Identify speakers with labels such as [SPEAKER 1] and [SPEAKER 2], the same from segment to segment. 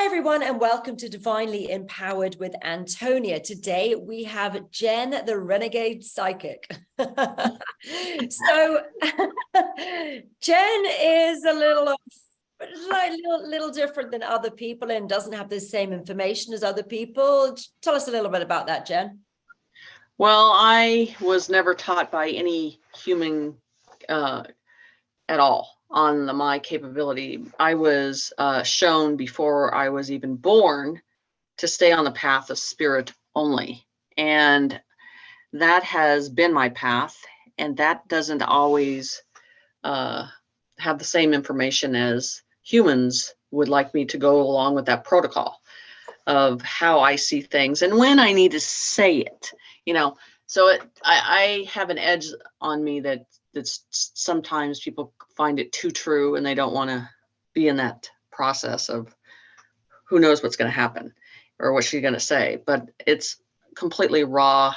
[SPEAKER 1] Hi, everyone, and welcome to Divinely Empowered with Antonia. Today, we have Jen, the Renegade Psychic. So, Jen is a little different than other people and doesn't have the same information as other people. Tell us a little bit about that, Jen.
[SPEAKER 2] Well, I was never taught by any human at all on my capability. I was shown before I was even born to stay on the path of spirit only. And that has been my path. And that doesn't always have the same information as humans would like me to go along with that protocol of how I see things and when I need to say it, So I have an edge on me that's sometimes people find it too true and they don't want to be in that process of who knows what's going to happen or what she's going to say. But it's completely raw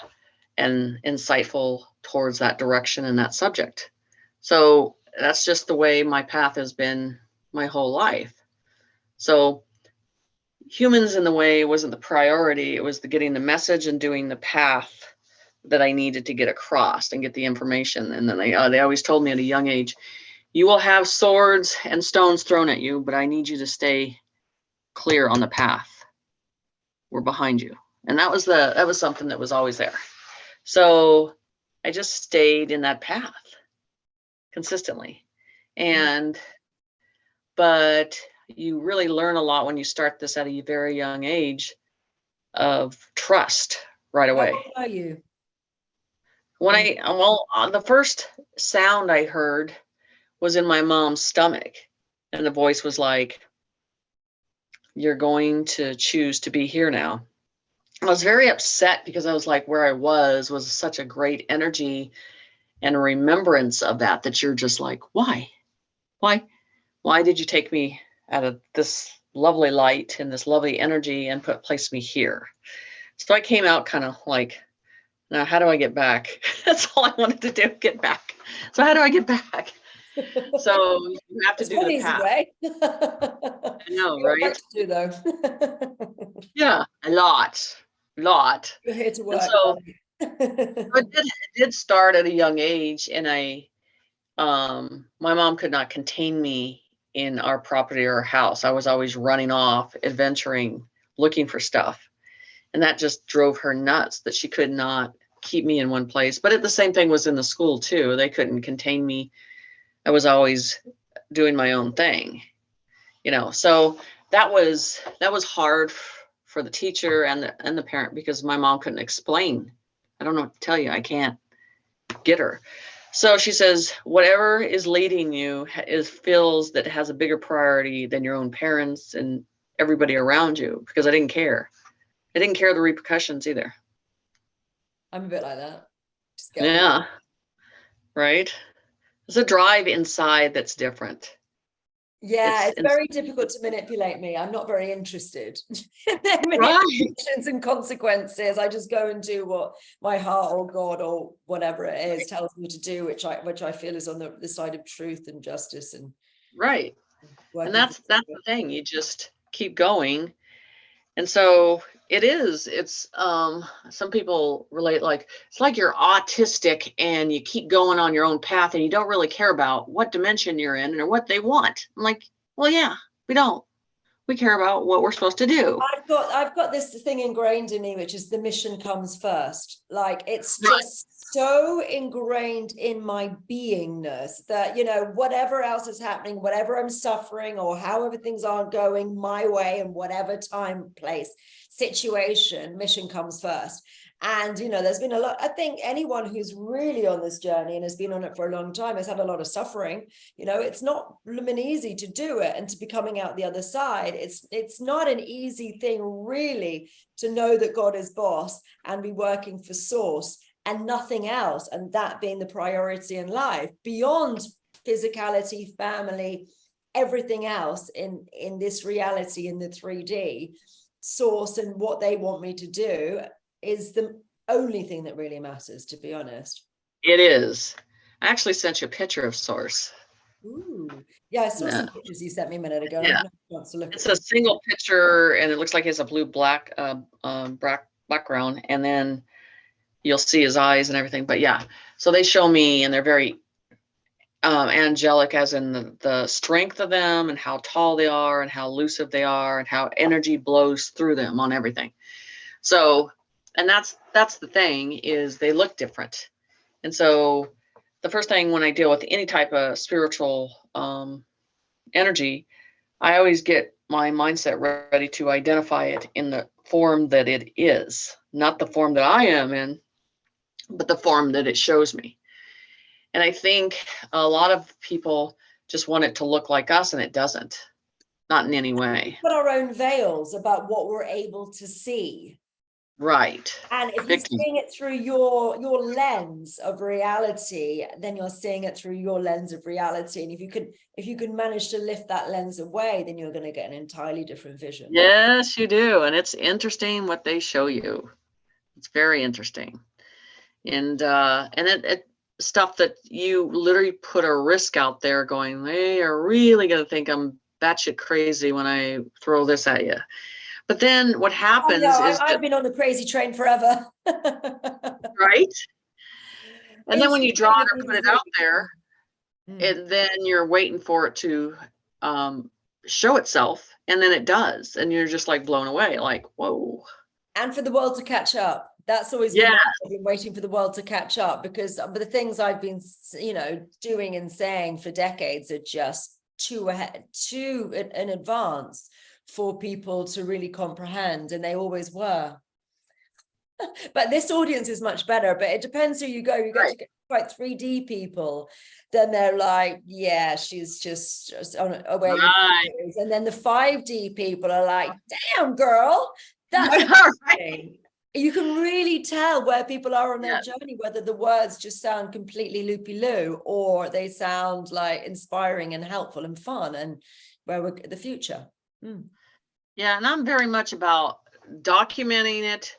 [SPEAKER 2] and insightful towards that direction and that subject. So that's just the way my path has been my whole life. So humans in the way wasn't the priority. It was the getting the message and doing the path that I needed to get across and get the information. And then they always told me at a young age, you will have swords and stones thrown at you, but I need you to stay clear on the path. We're behind you. And that was something that was always there. So I just stayed in that path consistently. But you really learn a lot when you start this at a very young age of trust right away.
[SPEAKER 1] How old are you?
[SPEAKER 2] The first sound I heard was in my mom's stomach, and the voice was like, you're going to choose to be here now. I was very upset because I was like, where I was such a great energy and remembrance of that you're just like, why did you take me out of this lovely light and this lovely energy and place me here? So I came out kind of like, now how do I get back? That's all I wanted to do, get back. So how do I get back? So you have to do the path.
[SPEAKER 1] Way.
[SPEAKER 2] I know, right?
[SPEAKER 1] What to do though?
[SPEAKER 2] Yeah, a lot.
[SPEAKER 1] You're here to work.
[SPEAKER 2] So it did start at a young age, and my mom could not contain me in our property or house. I was always running off, adventuring, looking for stuff. And that just drove her nuts that she could not keep me in one place. But the same thing was in the school too. They couldn't contain me. I was always doing my own thing, So that was hard for the teacher and the parent because my mom couldn't explain. I don't know what to tell you. I can't get her. So she says, whatever is leading you feels that has a bigger priority than your own parents and everybody around you, because I didn't care. I didn't care the repercussions either.
[SPEAKER 1] I'm a bit like that.
[SPEAKER 2] Yeah. Right. There's a drive inside that's different.
[SPEAKER 1] Yeah, it's very difficult to manipulate me. I'm not very interested in manipulations and consequences. I just go and do what my heart or God or whatever it is tells me to do, which I feel is on the side of truth and justice. And
[SPEAKER 2] right. And that's the thing. You just keep going. And so it's some people relate like it's like you're autistic and you keep going on your own path and you don't really care about what dimension you're in or what they want. I'm like, well, yeah, we don't. We care about what we're supposed to do.
[SPEAKER 1] I've got this thing ingrained in me, which is the mission comes first. Like it's just so ingrained in my beingness that, whatever else is happening, whatever I'm suffering or however things aren't going my way in whatever time, place, situation, mission comes first. And, there's been a lot, I think anyone who's really on this journey and has been on it for a long time has had a lot of suffering. It's not blooming easy to do it and to be coming out the other side. It's not an easy thing really to know that God is boss and be working for source and nothing else. And that being the priority in life beyond physicality, family, everything else in this reality, in the 3D source and what they want me to do is the only thing that really matters, to be honest.
[SPEAKER 2] It is. I actually sent you a picture of source.
[SPEAKER 1] Ooh. Yeah, I saw some pictures you sent me a minute ago.
[SPEAKER 2] Yeah.
[SPEAKER 1] I haven't had a chance to look
[SPEAKER 2] It's
[SPEAKER 1] at
[SPEAKER 2] a single picture, and it looks like he has a blue black background, and then you'll see his eyes and everything. But yeah, so they show me, and they're very angelic, as in the strength of them, and how tall they are, and how elusive they are, and how energy blows through them on everything. So, and that's the thing, is they look different. And so the first thing when I deal with any type of spiritual energy, I always get my mindset ready to identify it in the form that it is, not the form that I am in, but the form that it shows me. And I think a lot of people just want it to look like us, and it doesn't, not in any way.
[SPEAKER 1] Put our own veils about what we're able to see.
[SPEAKER 2] Right.
[SPEAKER 1] And if you're seeing it through your lens of reality, then you're seeing it through your lens of reality. And if you can manage to lift that lens away, then you're going to get an entirely different vision.
[SPEAKER 2] Yes, you do. And it's interesting what they show you. It's very interesting. And it stuff that you literally put a risk out there, going, they are really going to think I'm batshit crazy when I throw this at you. But then what happens is
[SPEAKER 1] I've been on the crazy train forever.
[SPEAKER 2] Right? And then when you draw it or put it out there, then you're waiting for it to show itself, and then it does, and you're just like blown away, like, whoa.
[SPEAKER 1] And for the world to catch up. That's always been, I've been waiting for the world to catch up, because the things I've been, doing and saying for decades are just too in advance for people to really comprehend, and they always were. But this audience is much better, but it depends who you go. You get to get quite 3D people, then they're like, yeah, she's just on away. Right. And then the 5D people are like, damn, girl, that's right. You can really tell where people are on their journey, whether the words just sound completely loopy-loo, or they sound like inspiring and helpful and fun, and where we're the future.
[SPEAKER 2] Yeah, and I'm very much about documenting it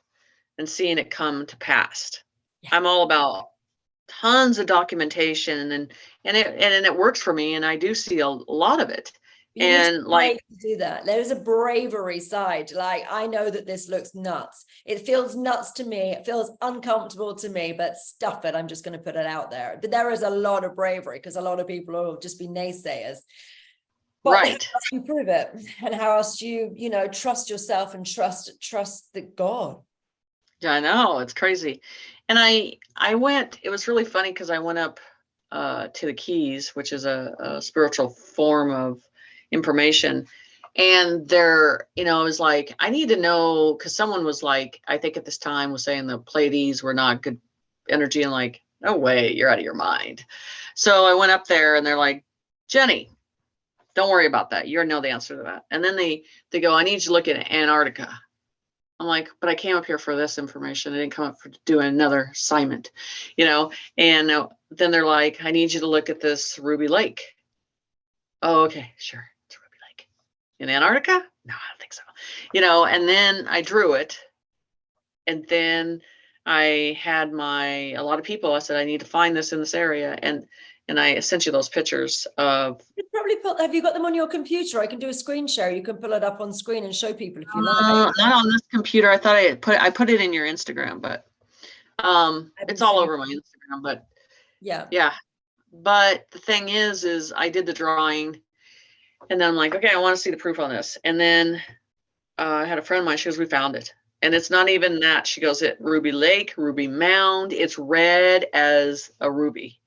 [SPEAKER 2] and seeing it come to pass. I'm all about tons of documentation, and it works for me, and I do see a lot of it.
[SPEAKER 1] You and like to do that. There is a bravery side. Like, I know that this looks nuts. It feels nuts to me. It feels uncomfortable to me, but stuff it. I'm just going to put it out there. But there is a lot of bravery, because a lot of people will just be naysayers. But right. How else do you prove it? And how else do you, trust yourself and trust the God?
[SPEAKER 2] Yeah, I know, it's crazy. And I went. It was really funny, because I went up to the Keys, which is a spiritual form of information, and there, it was like, I need to know, because someone was like, I think at this time was saying the Pleiades were not good energy, and like, no way, you're out of your mind. So I went up there, and they're like, Jenny, don't worry about that, you already know the answer to that. And then they go, I need you to look at Antarctica. I'm like, but I came up here for this information. I didn't come up for doing another assignment, and then they're like, I need you to look at this Ruby Lake. Oh, okay, sure. It's Ruby Lake. In Antarctica? No, I don't think so. And then I drew it. And then I had a lot of people, I said, I need to find this in this area. And I sent you those pictures of.
[SPEAKER 1] You'd probably have you got them on your computer? I can do a screen share. You can pull it up on screen and show people if you like.
[SPEAKER 2] Not on this computer. I thought I put it in your Instagram, but it's all over my Instagram, but yeah. But the thing is I did the drawing, and then I'm like, okay, I want to see the proof on this. And then I had a friend of mine, she goes, we found it. And it's not even that. She goes, it Ruby Lake, Ruby Mound. It's red as a ruby.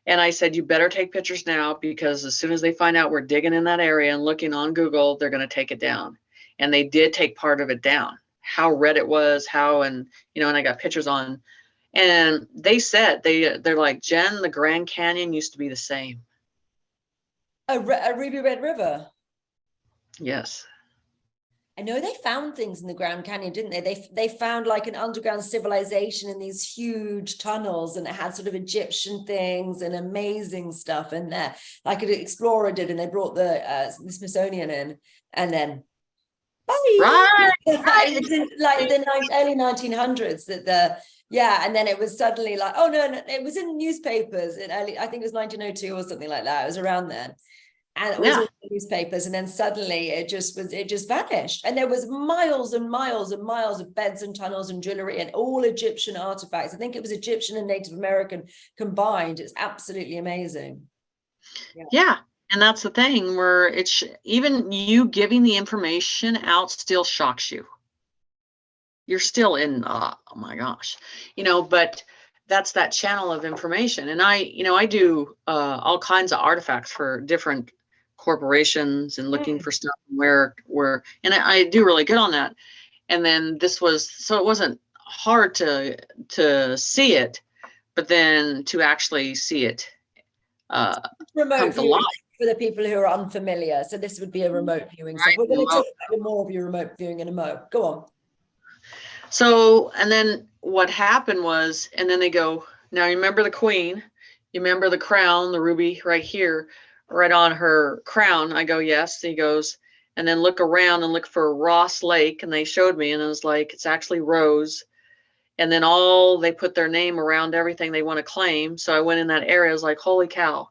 [SPEAKER 2] And I said, you better take pictures now, because as soon as they find out we're digging in that area and looking on Google, they're going to take it down. And they did take part of it down, how red it was, and I got pictures on. And they said, they're like, Jen, the Grand Canyon used to be the same.
[SPEAKER 1] A ruby red river.
[SPEAKER 2] Yes.
[SPEAKER 1] I know they found things in the Grand Canyon, didn't they? They found like an underground civilization in these huge tunnels, and it had sort of Egyptian things and amazing stuff in there, like an explorer did, and they brought the Smithsonian in, and then
[SPEAKER 2] Right,
[SPEAKER 1] It was in like the early 1900s that and then it was suddenly like, oh no, it was in newspapers in early, I think it was 1902 or something like that. It was around then. And it was all the newspapers, and then suddenly it just vanished. And there was miles and miles and miles of beds and tunnels and jewelry and all Egyptian artifacts. I think it was Egyptian and Native American combined. It's absolutely amazing.
[SPEAKER 2] Yeah. And that's the thing where it's even you giving the information out still shocks you. You're still in, oh my gosh, but that's that channel of information. And I do all kinds of artifacts for different corporations and looking for stuff where, and I do really good on that. And then so it wasn't hard to see it, but then to actually see it
[SPEAKER 1] remote viewing for the people who are unfamiliar. So this would be a remote viewing. So we're going to talk about more of your remote viewing in a moment. Go on.
[SPEAKER 2] So, and then what happened was, and then they go, now you remember the queen, you remember the crown, the ruby right here, right on her crown. I go, yes. He goes, and then look around and look for Ross Lake. And they showed me, and I was like, it's actually Rose. And then they put their name around everything they want to claim. So I went in that area, I was like, holy cow.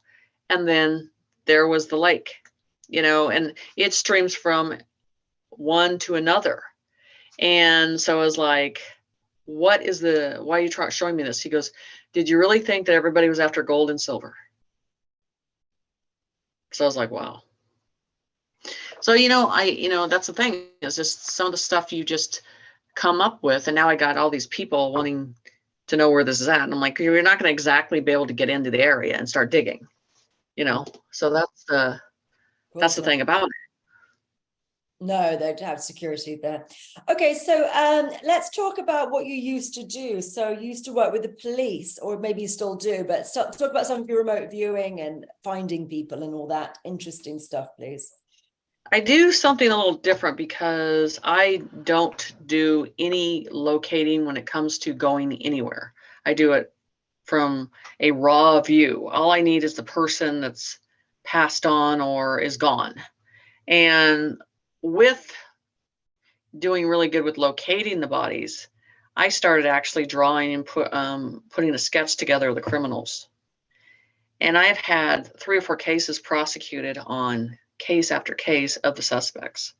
[SPEAKER 2] And then there was the lake, and it streams from one to another. And so I was like, why are you showing me this? He goes, did you really think that everybody was after gold and silver? So I was like, wow. So, that's the thing, is just some of the stuff you just come up with. And now I got all these people wanting to know where this is at. And I'm like, you're not going to exactly be able to get into the area and start digging, so that's the thing about it.
[SPEAKER 1] No, they'd have security there. Okay, so let's talk about what you used to do. So you used to work with the police, or maybe you still do, but talk about some of your remote viewing and finding people and all that interesting stuff, please.
[SPEAKER 2] I do something a little different because I don't do any locating when it comes to going anywhere. I do it from a raw view. All I need is the person that's passed on or is gone. And with doing really good with locating the bodies, I started actually drawing and putting a sketch together of the criminals. And I've had 3 or 4 cases prosecuted on case after case of the suspects.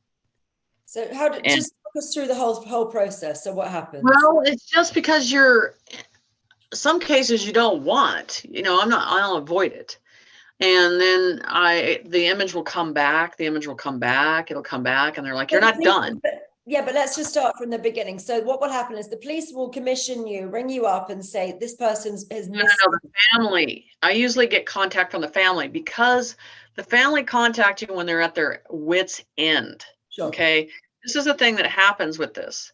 [SPEAKER 1] So just talk us through the whole process. So what happens?
[SPEAKER 2] Well, it's just because some cases you don't want, I'll avoid it. And then the image will come back, it'll come back, and they're like, you're not done.
[SPEAKER 1] But let's just start from the beginning. So what will happen is the police will commission you, ring you up and say, this person is missing.
[SPEAKER 2] No, the family. I usually get contact from the family, because the family contact you when they're at their wit's end. Sure. Okay. This is the thing that happens with this,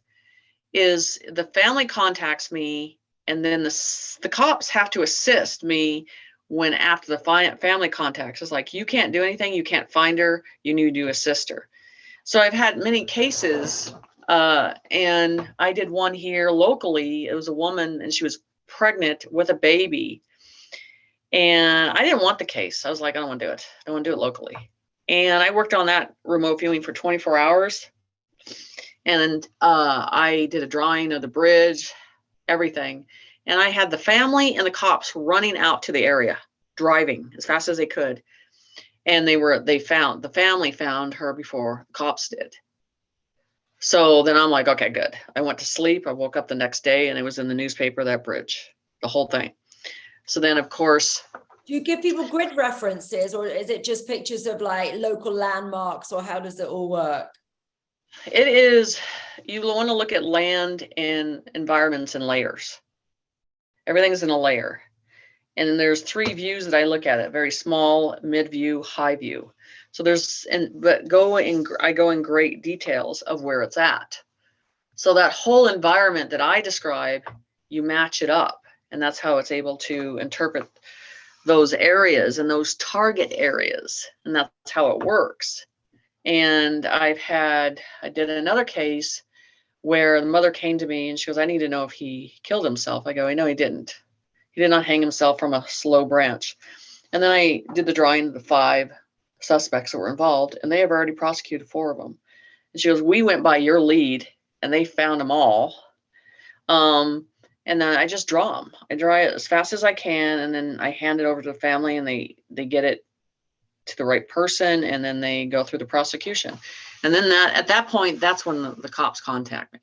[SPEAKER 2] is the family contacts me, and then the cops have to assist me when after the family contacts. It's like, you can't do anything, you can't find her, you need to assist her. So I've had many cases, and I did one here locally. It was a woman, and she was pregnant with a baby, and I didn't want the case. I was like, I don't want to do it. I don't want to do it locally. And I worked on that remote viewing for 24 hours. And I did a drawing of the bridge, everything. And I had the family and the cops running out to the area, driving as fast as they could. And the family found her before the cops did. So then I'm like, okay, good. I went to sleep. I woke up the next day, and it was in the newspaper, that bridge, the whole thing. So then, of course.
[SPEAKER 1] Do you give people grid references, or is it just pictures of like local landmarks, or how does it all work?
[SPEAKER 2] It is, you want to look at land and environments in layers. Everything's in a layer. And then there's 3 views that I look at it: very small, mid view, high view. So I go in great details of where it's at. So that whole environment that I describe, you match it up, and that's how it's able to interpret those areas and those target areas. And that's how it works. And I did another case where the mother came to me and she goes, I need to know if he killed himself. I go, I know he didn't. He did not hang himself from a slow branch. And then I did the drawing of the 5 suspects that were involved, and they have already prosecuted 4 of them. she goes, we went by your lead and they found them all. And then I just draw them. I draw it as fast as I can, and then I hand it over to the family, and they get it to the right person, and then they go through the prosecution. And then at that point, that's when the cops contact me.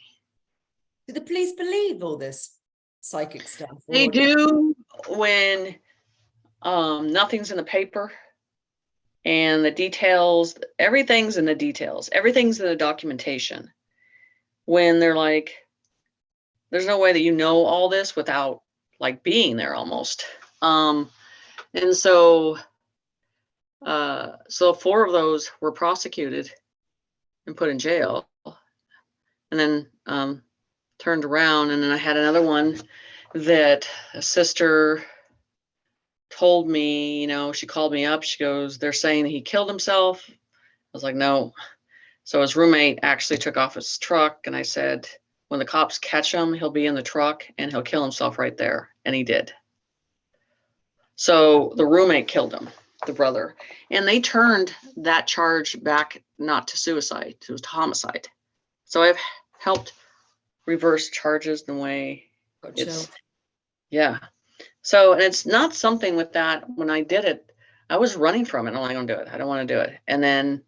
[SPEAKER 1] Do the police believe all this psychic stuff?
[SPEAKER 2] They do when nothing's in the paper, and the details, everything's in the details. Everything's in the documentation. When they're like, there's no way that you know all this without like being there almost. And so 4 of those were prosecuted and put in jail, and then turned around. And then I had another one that a sister told me, you know, she called me up. She goes, they're saying he killed himself. I was like, no. So his roommate actually took off his truck, and I said, when the cops catch him, he'll be in the truck and he'll kill himself right there. And he did. So the roommate killed him, the brother, and they turned that charge back, not to suicide, it was to homicide. So I've helped reverse charges in the way it's, yeah. So, and it's not something with that, when I did it, I was running from it. I'm not going to do it. I don't want to do it. And then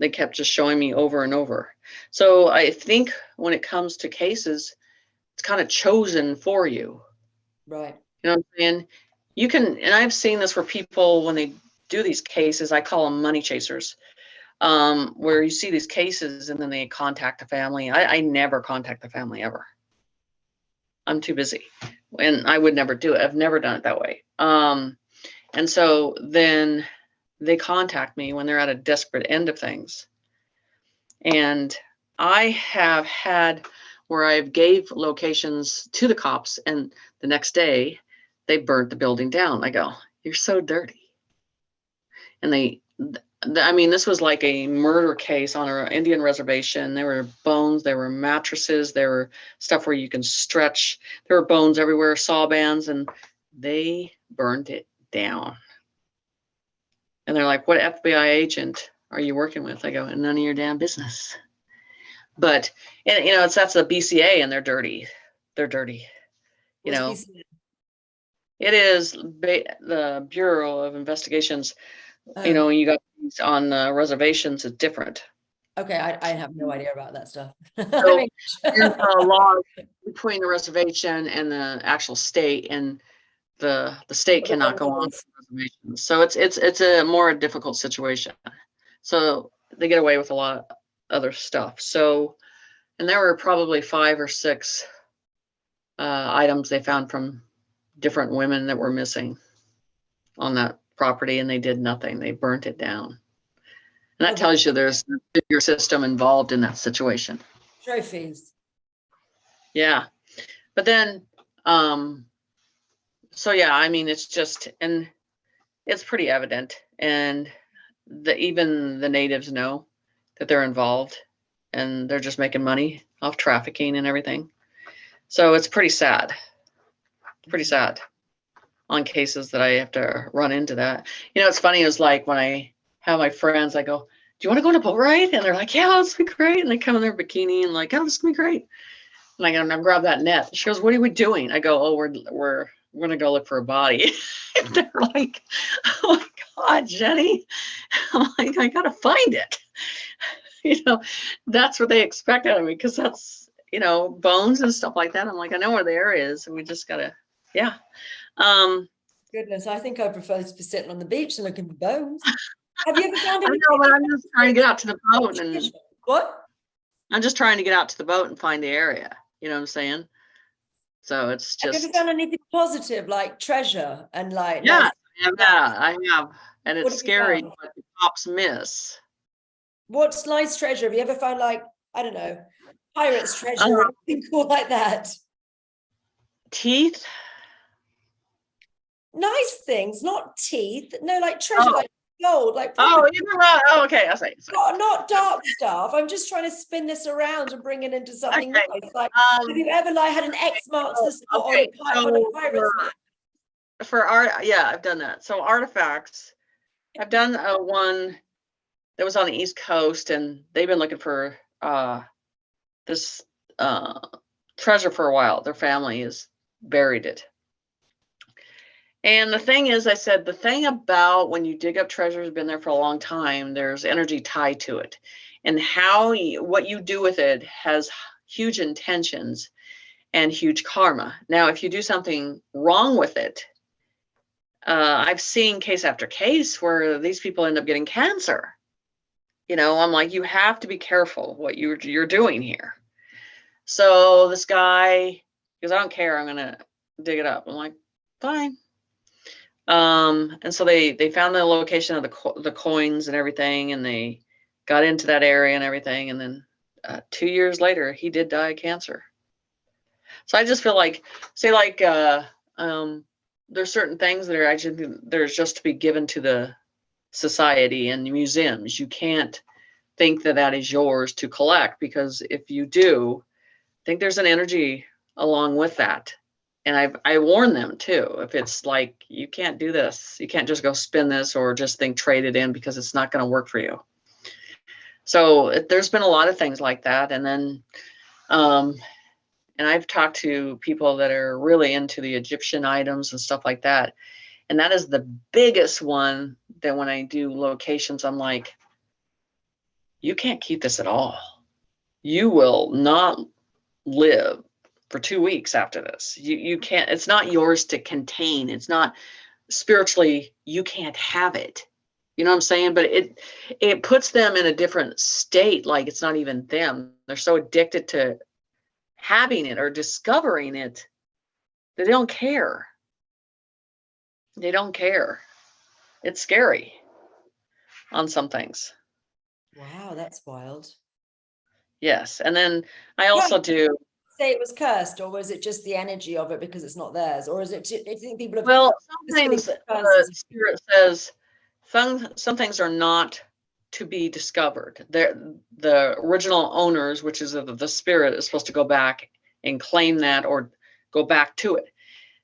[SPEAKER 2] they kept just showing me over and over. So I think when it comes to cases, it's kind of chosen for you.
[SPEAKER 1] Right.
[SPEAKER 2] You know what I'm saying? You can, and I've seen this where people, when they do these cases, I call them money chasers, where you see these cases and then they contact the family. I never contact the family ever. I'm too busy, and I would never do it. I've never done it that way. And so then they contact me when they're at a desperate end of things. And I have had where I've gave locations to the cops, and the next day they burnt the building down. I go, you're so dirty. And I mean, this was like a murder case on an Indian reservation. There were bones, there were mattresses, there were stuff where you can stretch. There were bones everywhere, saw bands, and they burned it down. And they're like, what FBI agent are you working with? I go, none of your damn business. But, and, you know, that's the BCA, and they're dirty. They're dirty. You
[SPEAKER 1] What's
[SPEAKER 2] know,
[SPEAKER 1] BCA?
[SPEAKER 2] it is the Bureau of Investigations. You know, when you got these on reservations, it's different.
[SPEAKER 1] Okay, I have no idea about that stuff.
[SPEAKER 2] So there's a law between the reservation and the actual state, and the state cannot go on reservations. So it's a more difficult situation. So they get away with a lot of other stuff. So, and there were probably 5 or 6 items they found from different women that were missing on that property, and they did nothing. They burnt it down. And that tells you there's a bigger system involved in that situation.
[SPEAKER 1] Trophies.
[SPEAKER 2] Yeah. But then, so yeah, I mean, it's just, and it's pretty evident. And even the natives know that they're involved, and they're just making money off trafficking and everything. So it's pretty sad. Pretty sad on cases that I have to run into that. You know, it's funny, is like when I have my friends, I go, do you want to go on a boat ride? And they're like, yeah, this will be great. And they come in their bikini and like, oh, this will be great. And I go, and I grab that net. She goes, what are we doing? I go, oh, we're going to go look for a body. And they're like, oh my God, Jenny. I'm like, I got to find it. You know, that's what they expect out of me, because that's, you know, bones and stuff like that. I'm like, I know where the area is, and we just got to, yeah.
[SPEAKER 1] Goodness, I think I prefer to be sitting on the beach and looking for bones. Have you ever found
[SPEAKER 2] I
[SPEAKER 1] any?
[SPEAKER 2] know, but I'm just trying to get out to the boat, and
[SPEAKER 1] what?
[SPEAKER 2] I'm just trying to get out to the boat and find the area. You know what I'm saying? So it's just.
[SPEAKER 1] Have you ever found anything positive, like treasure and like?
[SPEAKER 2] Yeah,
[SPEAKER 1] nice
[SPEAKER 2] I have, and it's scary, but the cops miss.
[SPEAKER 1] What's nice treasure? Have you ever found, like, I don't know, pirate's treasure or anything cool like that?
[SPEAKER 2] Teeth.
[SPEAKER 1] Nice things, not teeth. No, like treasure, like gold, like.
[SPEAKER 2] Oh, okay. I say.
[SPEAKER 1] Not dark stuff. I'm just trying to spin this around and bring it into something nice. Like, have you ever like had an X marks the spot on a pirate's map?
[SPEAKER 2] For art, yeah, I've done that. So artifacts, I've done one that was on the East Coast, and they've been looking for this treasure for a while. Their family has buried it. And the thing is, I said, the thing about when you dig up treasure has been there for a long time, there's energy tied to it. And what you do with it has huge intentions and huge karma. Now, if you do something wrong with it, I've seen case after case where these people end up getting cancer. I'm like, you have to be careful what you're doing here. So this guy goes, I don't care, I'm gonna dig it up. I'm like, fine. And so they found the location of the coins and everything, and they got into that area and everything. And then 2 years later, he did die of cancer. So I just feel like, there's certain things that are actually, there's just to be given to the society and museums. You can't think that is yours to collect, because if you do, I think there's an energy along with that. And I warn them too, if it's like, you can't do this, you can't just go spin this or just think trade it in, because it's not going to work for you. So there's been a lot of things like that. And then, and I've talked to people that are really into the Egyptian items and stuff like that. And that is the biggest one that when I do locations, I'm like, you can't keep this at all. You will not live for 2 weeks after this. You can't, it's not yours to contain. It's not spiritually, you can't have it. You know what I'm saying? But it puts them in a different state. Like it's not even them. They're so addicted to having it or discovering it that they don't care. They don't care. It's scary on some things.
[SPEAKER 1] Wow, that's wild.
[SPEAKER 2] Yes. And then I also do
[SPEAKER 1] say it was cursed, or was it just the energy of it because it's not theirs, or is it, do you think people have,
[SPEAKER 2] well, some things the spirit says some things are not to be discovered. The original owners, which is the spirit, is supposed to go back and claim that or go back to it.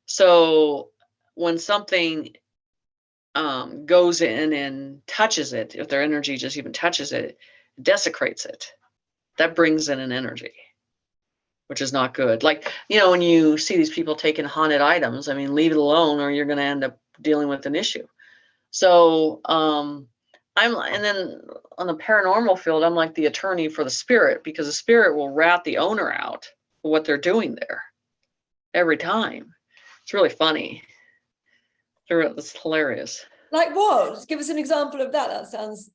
[SPEAKER 2] So when something goes in and touches it, if their energy just even touches it, it desecrates it. That brings in an energy, which is not good. Like, when you see these people taking haunted items, I mean, leave it alone or you're going to end up dealing with an issue. So, and then on the paranormal field, I'm like the attorney for the spirit, because the spirit will rat the owner out for what they're doing there every time. It's really funny. It's hilarious.
[SPEAKER 1] Like what? Give us an example of that. That sounds...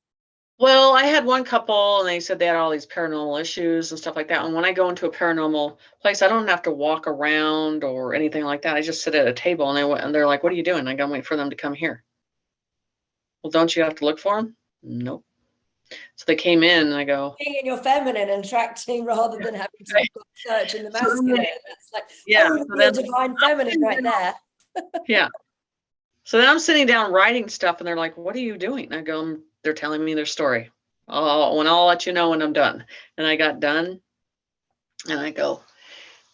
[SPEAKER 2] Well, I had one couple and they said they had all these paranormal issues and stuff like that. And when I go into a paranormal place, I don't have to walk around or anything like that. I just sit at a table and they're like, what are you doing? I gotta wait for them to come here. Well, don't you have to look for them? Nope. So they came in and I go,
[SPEAKER 1] being in your feminine and attracting rather than having to search in the masculine. That's like,
[SPEAKER 2] yeah,
[SPEAKER 1] oh, so divine feminine right there.
[SPEAKER 2] Yeah. So then I'm sitting down writing stuff and they're like, what are you doing? I go, they're telling me their story. I'll let you know when I'm done. And I got done and I go,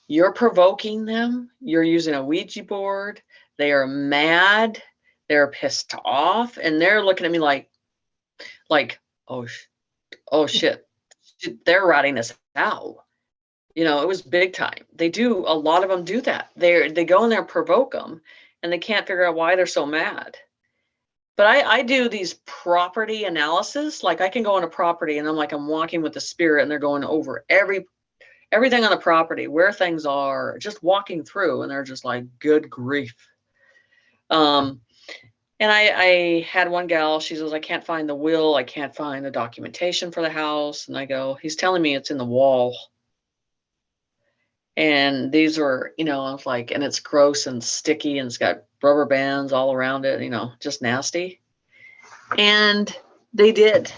[SPEAKER 2] you're provoking them. You're using a Ouija board. They are mad. They're pissed off. And they're looking at me like, oh shit. They're ratting us out. It was big time. A lot of them do that. They go in there and provoke them and they can't figure out why they're so mad. But I do these property analysis. Like I can go on a property and I'm walking with the spirit and they're going over everything on the property, where things are, just walking through, and they're just like, good grief. And I had one gal, she says, I can't find the will. I can't find the documentation for the house. And I go, he's telling me it's in the wall. And these were, I was like, and it's gross and sticky and it's got rubber bands all around it, just nasty. And they did.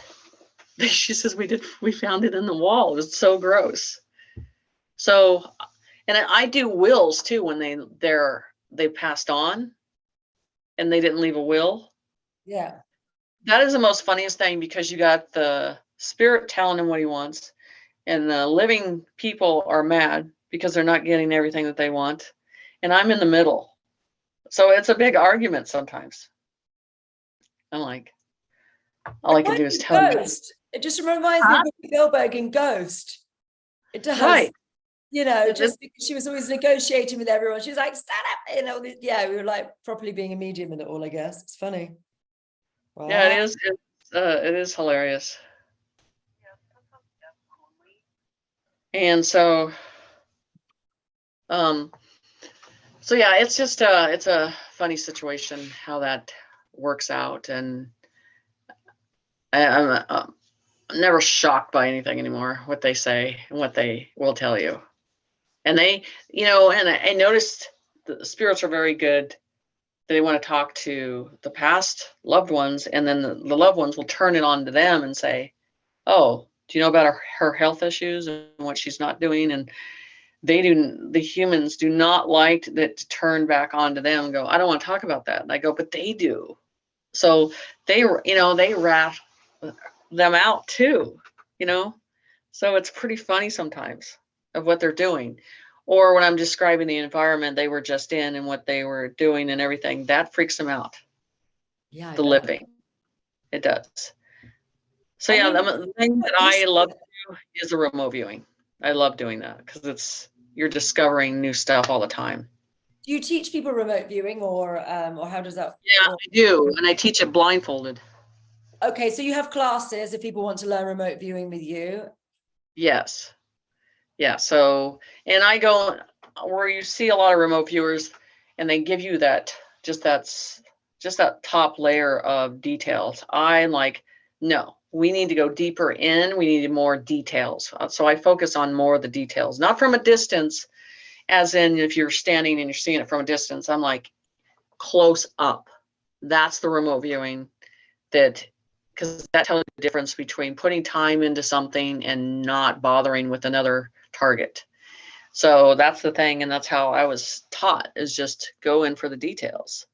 [SPEAKER 2] She says, we found it in the wall. It was so gross. So, and I do wills too when they passed on and they didn't leave a will.
[SPEAKER 1] Yeah.
[SPEAKER 2] That is the most funniest thing, because you got the spirit telling him what he wants and the living people are mad because they're not getting everything that they want. And I'm in the middle. So it's a big argument sometimes. I'm like, all I can do is tell you.
[SPEAKER 1] It just reminds me of Whoopi Goldberg in Ghost. It does.
[SPEAKER 2] Right.
[SPEAKER 1] You know, just because she was always negotiating with everyone. She was like, stand up, you know. Yeah, we were like properly being a medium in it all, I guess. It's funny. Wow.
[SPEAKER 2] Yeah, it is. It is hilarious. And so, so yeah, it's just it's a funny situation how that works out, and I'm never shocked by anything anymore, what they say and what they will tell you. And they, you know, and I noticed the spirits are very good. They want to talk to the past loved ones, and then the loved ones will turn it on to them and say, oh, do you know about her health issues and what she's not doing? And the humans do not like that to turn back onto them and go, I don't want to talk about that. And I go, but they do. So they, you know, they rat them out too, you know? So it's pretty funny sometimes of what they're doing. Or when I'm describing the environment they were just in and what they were doing and everything, that freaks them out.
[SPEAKER 1] Yeah.
[SPEAKER 2] The living. It does. So yeah, the thing that I love to do is the remote viewing. I love doing that because you're discovering new stuff all the time.
[SPEAKER 1] Do you teach people remote viewing, or how does that?
[SPEAKER 2] Yeah, I do, and I teach it blindfolded.
[SPEAKER 1] Okay, so you have classes if people want to learn remote viewing with you.
[SPEAKER 2] Yes. Yeah. So, and I go where you see a lot of remote viewers, and they give you that top layer of details. I'm like, no, we need to go deeper in. We need more details. So I focus on more of the details, not from a distance, as in if you're standing and you're seeing it from a distance. I'm like close up. That's the remote viewing, because that tells you the difference between putting time into something and not bothering with another target. So that's the thing, and that's how I was taught, is just go in for the details.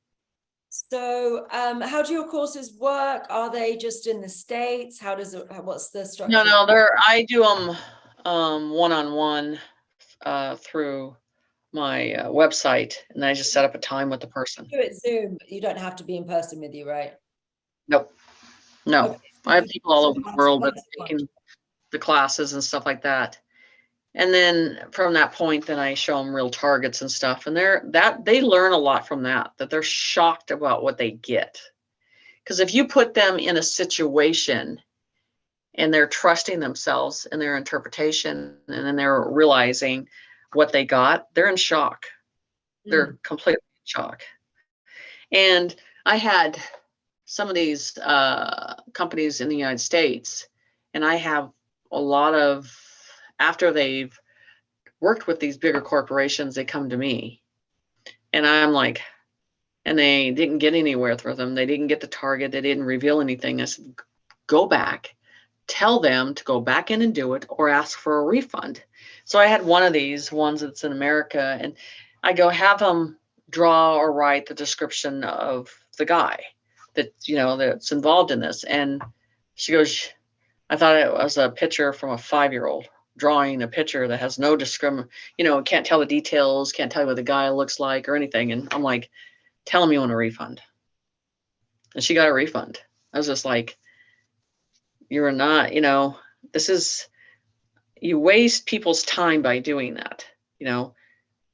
[SPEAKER 1] So how do your courses work? Are they just in the States? What's the structure?
[SPEAKER 2] No, I do them one-on-one through my website, and I just set up a time with the person.
[SPEAKER 1] Do it Zoom, but you don't have to be in person with you, right?
[SPEAKER 2] Nope. No.
[SPEAKER 1] Okay.
[SPEAKER 2] I have people all over the world that are taking the classes and stuff like that. And then from that point, then I show them real targets and stuff. And they learn a lot from that they're shocked about what they get. Because if you put them in a situation and they're trusting themselves in their interpretation, and then they're realizing what they got, they're in shock. They're completely in shock. And I had some of these companies in the United States, and I have a lot of, after they've worked with these bigger corporations, they come to me, and I'm like, and they didn't get anywhere with them. They didn't get the target. They didn't reveal anything. I said, go back, tell them to go back in and do it, or ask for a refund. So I had one of these ones that's in America, and I go, have them draw or write the description of the guy that, you know, that's involved in this. And she goes, I thought it was a picture from a 5-year-old drawing a picture that has no you know, can't tell the details, can't tell you what the guy looks like or anything. And I'm like, tell him you want a refund. And she got a refund. I was just like, you're not, you know, you waste people's time by doing that, you know.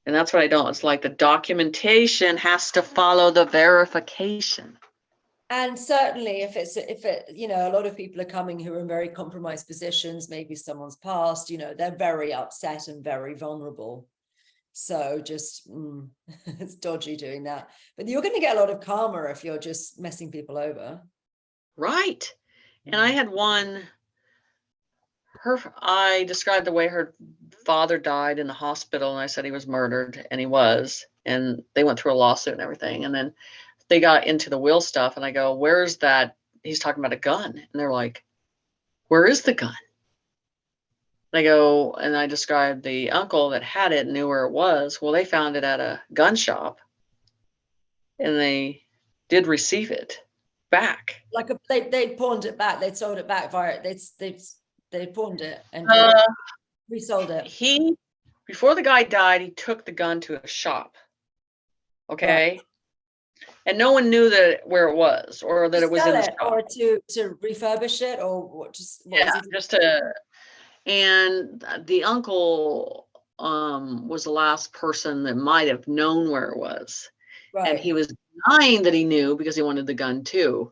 [SPEAKER 2] And that's what I don't. It's like the documentation has to follow the verification.
[SPEAKER 1] And certainly if it, you know, a lot of people are coming who are in very compromised positions, maybe someone's passed, you know, they're very upset and very vulnerable. So just, it's dodgy doing that. But you're going to get a lot of karma if you're just messing people over.
[SPEAKER 2] Right. And I had one, I described the way her father died in the hospital, and I said he was murdered, and he was. And they went through a lawsuit and everything. And then they got into the will stuff, and I go, where's that? He's talking about a gun. And they're like, where is the gun? And I go, and I described the uncle that had it, knew where it was. Well, they found it at a gun shop, and they did receive it back.
[SPEAKER 1] Like they pawned it back. They sold it back via, they pawned it and resold it.
[SPEAKER 2] Before the guy died, he took the gun to a shop. Okay. and no one knew that where it was, or that
[SPEAKER 1] To
[SPEAKER 2] it was
[SPEAKER 1] sell
[SPEAKER 2] in the
[SPEAKER 1] it
[SPEAKER 2] shop.
[SPEAKER 1] or to refurbish it, or what? What
[SPEAKER 2] Yeah,
[SPEAKER 1] was he
[SPEAKER 2] just to. And the uncle was the last person that might have known where it was. And he
[SPEAKER 1] right?
[SPEAKER 2] was denying that he knew because he wanted the gun too.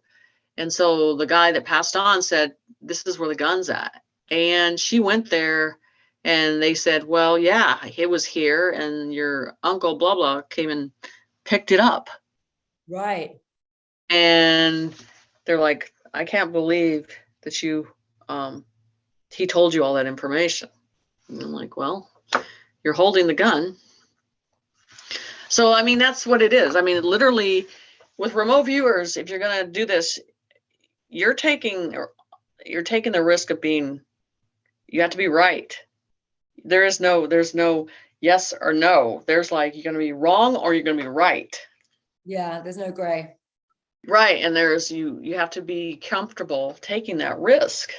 [SPEAKER 2] And so the guy that passed on said, this is where the gun's at. And she went there and they said, well, yeah, it was here. And your uncle, blah, blah, came and picked it up.
[SPEAKER 1] Right.
[SPEAKER 2] And they're like, I can't believe that he told you all that information. And I'm like, well, you're holding the gun. So, I mean, that's what it is. I mean, literally with remote viewers, if you're going to do this, you're taking the risk of you have to be right. There's no yes or no. There's like, you're going to be wrong or you're going to be right.
[SPEAKER 1] Yeah, there's no gray.
[SPEAKER 2] Right. And you have to be comfortable taking that risk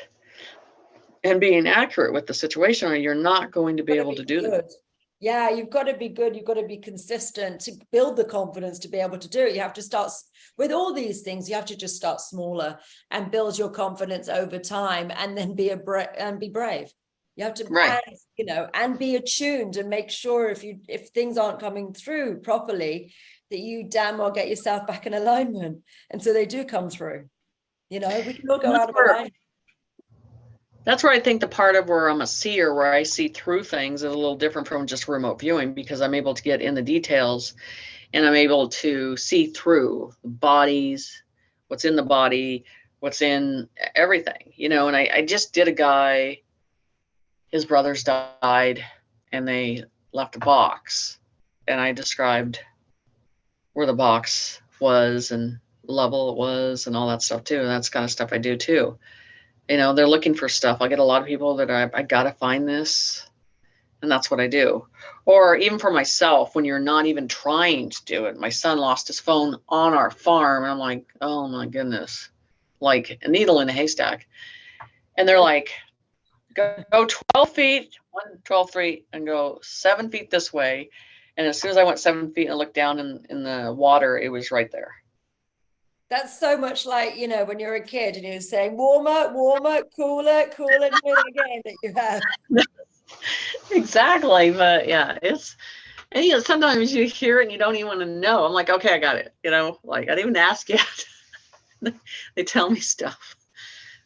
[SPEAKER 2] and being accurate with the situation, or you're not going to be able to do that.
[SPEAKER 1] Yeah, you've got to be good. You've got to be consistent to build the confidence to be able to do it. You have to start with all these things. You have to just start smaller and build your confidence over time, and then be brave. You have to,
[SPEAKER 2] Right.
[SPEAKER 1] and be attuned and make sure if things aren't coming through properly, that you damn well get yourself back in alignment. And so they do come through. We can all go out of alignment.
[SPEAKER 2] That's where I think the part of where I'm a seer, where I see through things, is a little different from just remote viewing, because I'm able to get in the details and I'm able to see through the bodies, what's in the body, what's in everything, and I just did a guy, his brothers died and they left a box, and I described where the box was and level it was and all that stuff too. And that's kind of stuff I do too. They're looking for stuff. I get a lot of people that I got to find this. And that's what I do. Or even for myself, when you're not even trying to do it. My son lost his phone on our farm. And I'm like, oh my goodness, like a needle in a haystack. And they're like, go 12 feet, 12 feet, and go 7 feet this way. And as soon as I went 7 feet and looked down in the water, it was right there.
[SPEAKER 1] That's so much like, when you're a kid and you're saying, warmer, cooler, that game that you have.
[SPEAKER 2] Exactly. But yeah, and sometimes you hear it and you don't even want to know. I'm like, okay, I got it. Like I didn't even ask yet. They tell me stuff.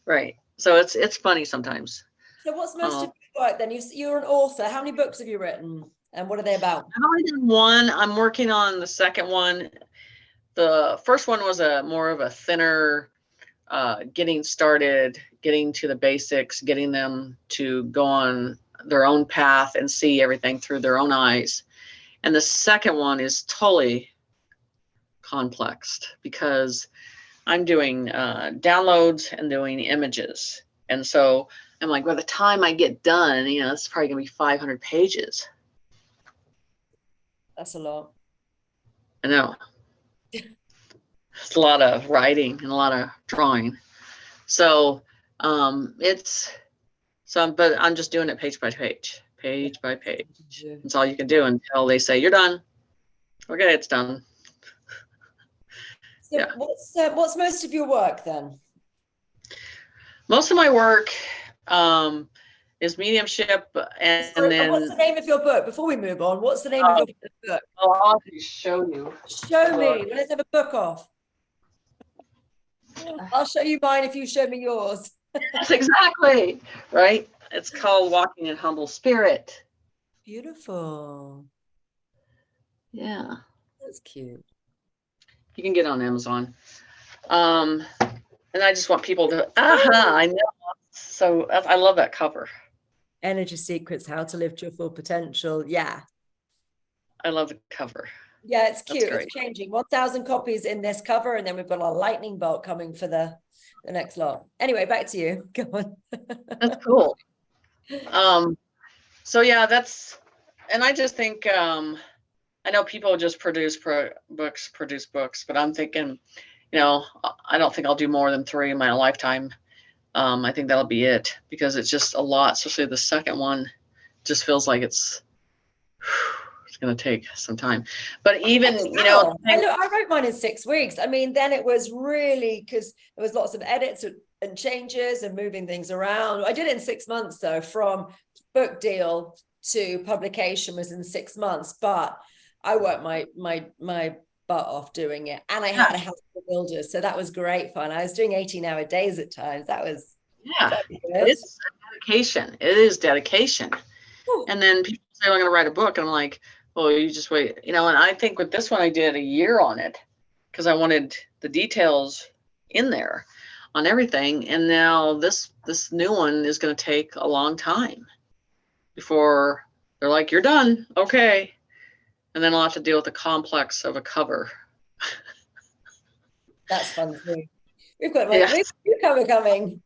[SPEAKER 2] Right. So it's funny sometimes.
[SPEAKER 1] So what's most of your work then? You're an author. How many books have you written and what are they about?
[SPEAKER 2] I've only done one. I'm working on the second one. The first one was more of a thinner, getting started, getting to the basics, getting them to go on their own path and see everything through their own eyes. And the second one is totally complex, because I'm doing downloads and doing images. And so I'm like, by the time I get done, it's probably going to be 500 pages.
[SPEAKER 1] That's a lot.
[SPEAKER 2] I know. It's a lot of writing and a lot of drawing. So but I'm just doing it page by page. That's all you can do until they say you're done. Okay, it's done.
[SPEAKER 1] So yeah. What's most of your work then?
[SPEAKER 2] Most of my work is mediumship, and then
[SPEAKER 1] what's the name of your book? Before we move on, what's the name of your book?
[SPEAKER 2] I'll actually show you.
[SPEAKER 1] Show me. Let's have a book off. I'll show you mine if you show me yours.
[SPEAKER 2] That's exactly right. It's called Walking in Humble Spirit.
[SPEAKER 1] Beautiful.
[SPEAKER 2] Yeah.
[SPEAKER 1] That's cute.
[SPEAKER 2] You can get it on Amazon. And I just want people to, I know. So I love that cover.
[SPEAKER 1] Energy Secrets, How to Live to Your Full Potential. Yeah.
[SPEAKER 2] I love the cover.
[SPEAKER 1] Yeah, it's cute. It's changing. 1,000 copies in this cover, and then we've got a lightning bolt coming for the next lot. Anyway, back to you. Go on.
[SPEAKER 2] That's cool. So yeah, and I just think, I know people just produce books, but I'm thinking, I don't think I'll do more than 3 in my lifetime. I think that'll be it, because it's just a lot, especially the second one just feels like it's going to take some time. But even,
[SPEAKER 1] I wrote mine in 6 weeks. I mean, then it was really, because there was lots of edits and changes and moving things around. I did it in 6 months though, from book deal to publication was in 6 months, but I worked my butt off doing it. And I had a house for builders. So that was great fun. I was doing 18-hour days at times. That was
[SPEAKER 2] it's dedication. It is dedication. Whew. And then people say, I'm going to write a book. And I'm like, well, you just wait, and I think with this one, I did a year on it because I wanted the details in there on everything. And now this new one is going to take a long time before they're like, you're done. Okay. And then I'll have to deal with the complex of a cover.
[SPEAKER 1] That's fun too. We've got a cover coming.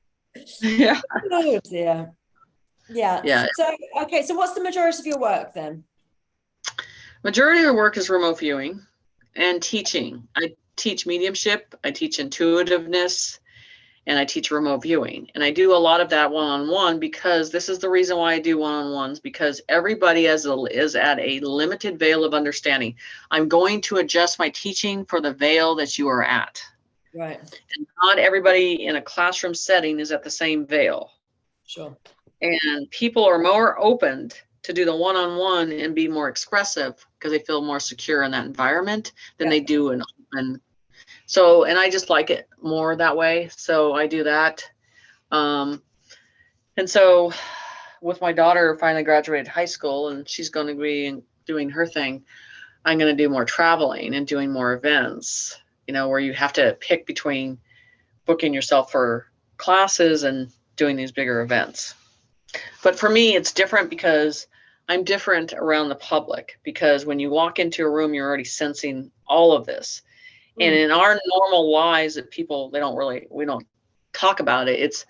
[SPEAKER 2] Yeah.
[SPEAKER 1] Oh dear. Yeah. So, okay. So what's the majority of your work then?
[SPEAKER 2] Majority of the work is remote viewing and teaching. I teach mediumship, I teach intuitiveness, and I teach remote viewing. And I do a lot of that one-on-one because this is the reason why I do one-on-ones, because everybody is at a limited veil of understanding. I'm going to adjust my teaching for the veil that you are at.
[SPEAKER 1] Right.
[SPEAKER 2] And not everybody in a classroom setting is at the same veil.
[SPEAKER 1] Sure. And
[SPEAKER 2] people are more open to do the one-on-one and be more expressive because they feel more secure in that environment than they do in open. So, and I just like it more that way. So I do that. And so with my daughter finally graduated high school and she's going to be doing her thing, I'm going to do more traveling and doing more events, where you have to pick between booking yourself for classes and doing these bigger events. But for me, it's different because I'm different around the public, because when you walk into a room, you're already sensing all of this. And in our normal lives that people, we don't talk about it.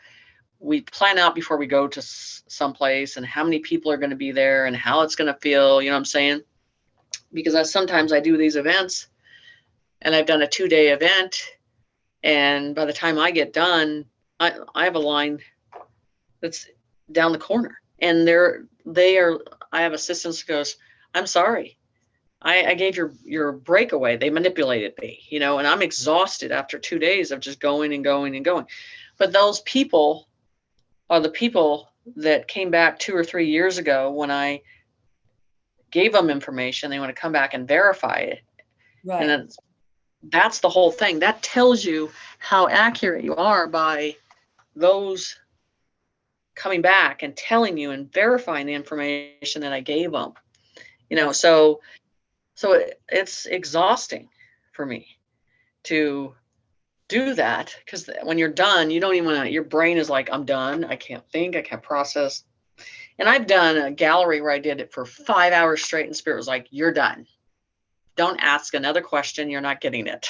[SPEAKER 2] We plan out before we go to someplace and how many people are going to be there and how it's going to feel, you know what I'm saying? Because sometimes I do these events and I've done a 2-day event. And by the time I get done, I have a line that's down the corner. And I have assistants who goes, I'm sorry. I gave your break away. They manipulated me, and I'm exhausted after 2 days of just going and going and going. But those people are the people that came back 2 or 3 years ago when I gave them information. They want to come back and verify it.
[SPEAKER 1] Right.
[SPEAKER 2] And that's the whole thing. That tells you how accurate you are by those coming back and telling you and verifying the information that I gave them. So it's exhausting for me to do that, because when you're done, you don't even your brain is like, I'm done. I can't think. I can't process. And I've done a gallery where I did it for 5 hours straight and Spirit was like, you're done. Don't ask another question. You're not getting it.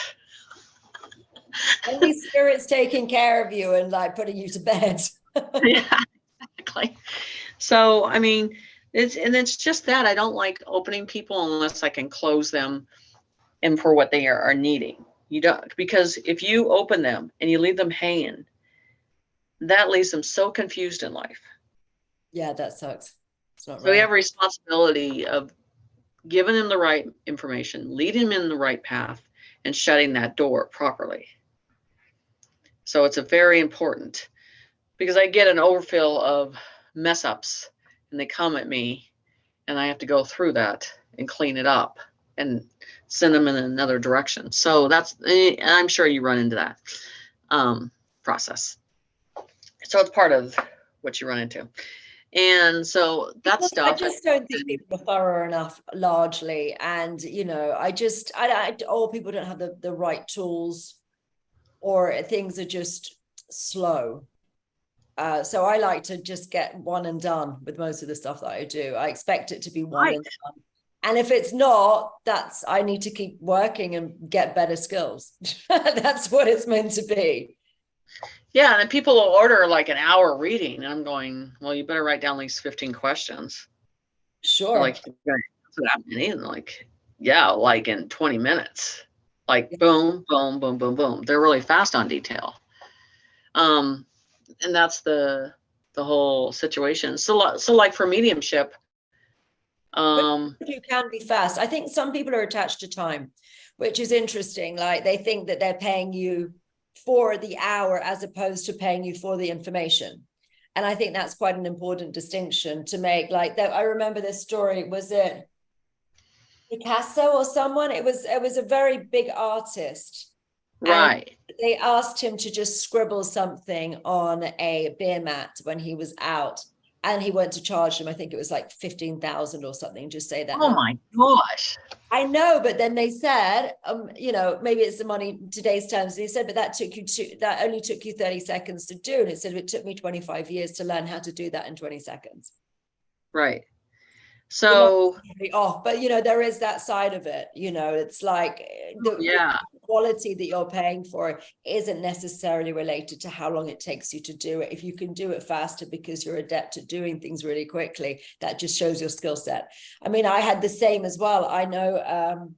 [SPEAKER 1] Only Spirit's taking care of you and like putting you to bed.
[SPEAKER 2] Yeah, exactly. So, I mean, it's just that I don't like opening people unless I can close them and for what they are needing. You don't, because if you open them and you leave them hanging, that leaves them so confused in life.
[SPEAKER 1] Yeah, that sucks. It's not right.
[SPEAKER 2] So we have a responsibility of giving them the right information, leading them in the right path, and shutting that door properly. So it's a very important, because I get an overfill of mess ups and they come at me and I have to go through that and clean it up and send them in another direction. So I'm sure you run into that process. So it's part of what you run into. And so that stuff.
[SPEAKER 1] I just don't think people are thorough enough, largely. And, or people don't have the right tools, or things are just slow. So I like to just get one and done with most of the stuff that I do. I expect it to be one and done. And if it's not, I need to keep working and get better skills. That's what it's meant to be.
[SPEAKER 2] Yeah, and people will order like an hour reading, and I'm going, well, you better write down at least 15 questions.
[SPEAKER 1] Sure.
[SPEAKER 2] Like, that many? Like, yeah, like in 20 minutes. Like, boom, boom, boom, boom, boom. They're really fast on detail. And that's the whole situation. So like for mediumship,
[SPEAKER 1] You can be fast. I think some people are attached to time, which is interesting. Like they think that they're paying you for the hour as opposed to paying you for the information. And I think that's quite an important distinction to make. Like that, I remember this story. Was it Picasso or someone? It was a very big artist.
[SPEAKER 2] Right.
[SPEAKER 1] And they asked him to just scribble something on a beer mat when he was out. And he went to charge them. I think it was like 15,000 or something. Just say that.
[SPEAKER 2] Oh my gosh.
[SPEAKER 1] I know, but then they said, maybe it's the money today's terms. They said, but that only took you 30 seconds to do. And it said, it took me 25 years to learn how to do that in 20 seconds.
[SPEAKER 2] Right. So
[SPEAKER 1] off, but there is that side of it. It's like the quality that you're paying for isn't necessarily related to how long it takes you to do it. If you can do it faster because you're adept at doing things really quickly, that just shows your skill set. I mean, I had the same as well. I know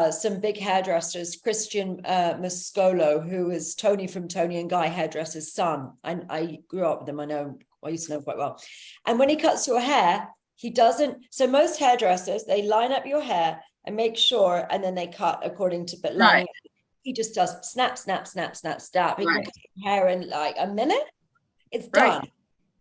[SPEAKER 1] some big hairdressers, Christian Muscolo, who is Tony from Tony and Guy hairdresser's son. I grew up with him. I used to know him quite well. And when he cuts your hair, he doesn't. So most hairdressers, they line up your hair and make sure, and then they cut according to, but lining up. He just does snap, snap, snap, snap, snap. He can cut your hair in like a minute. It's done.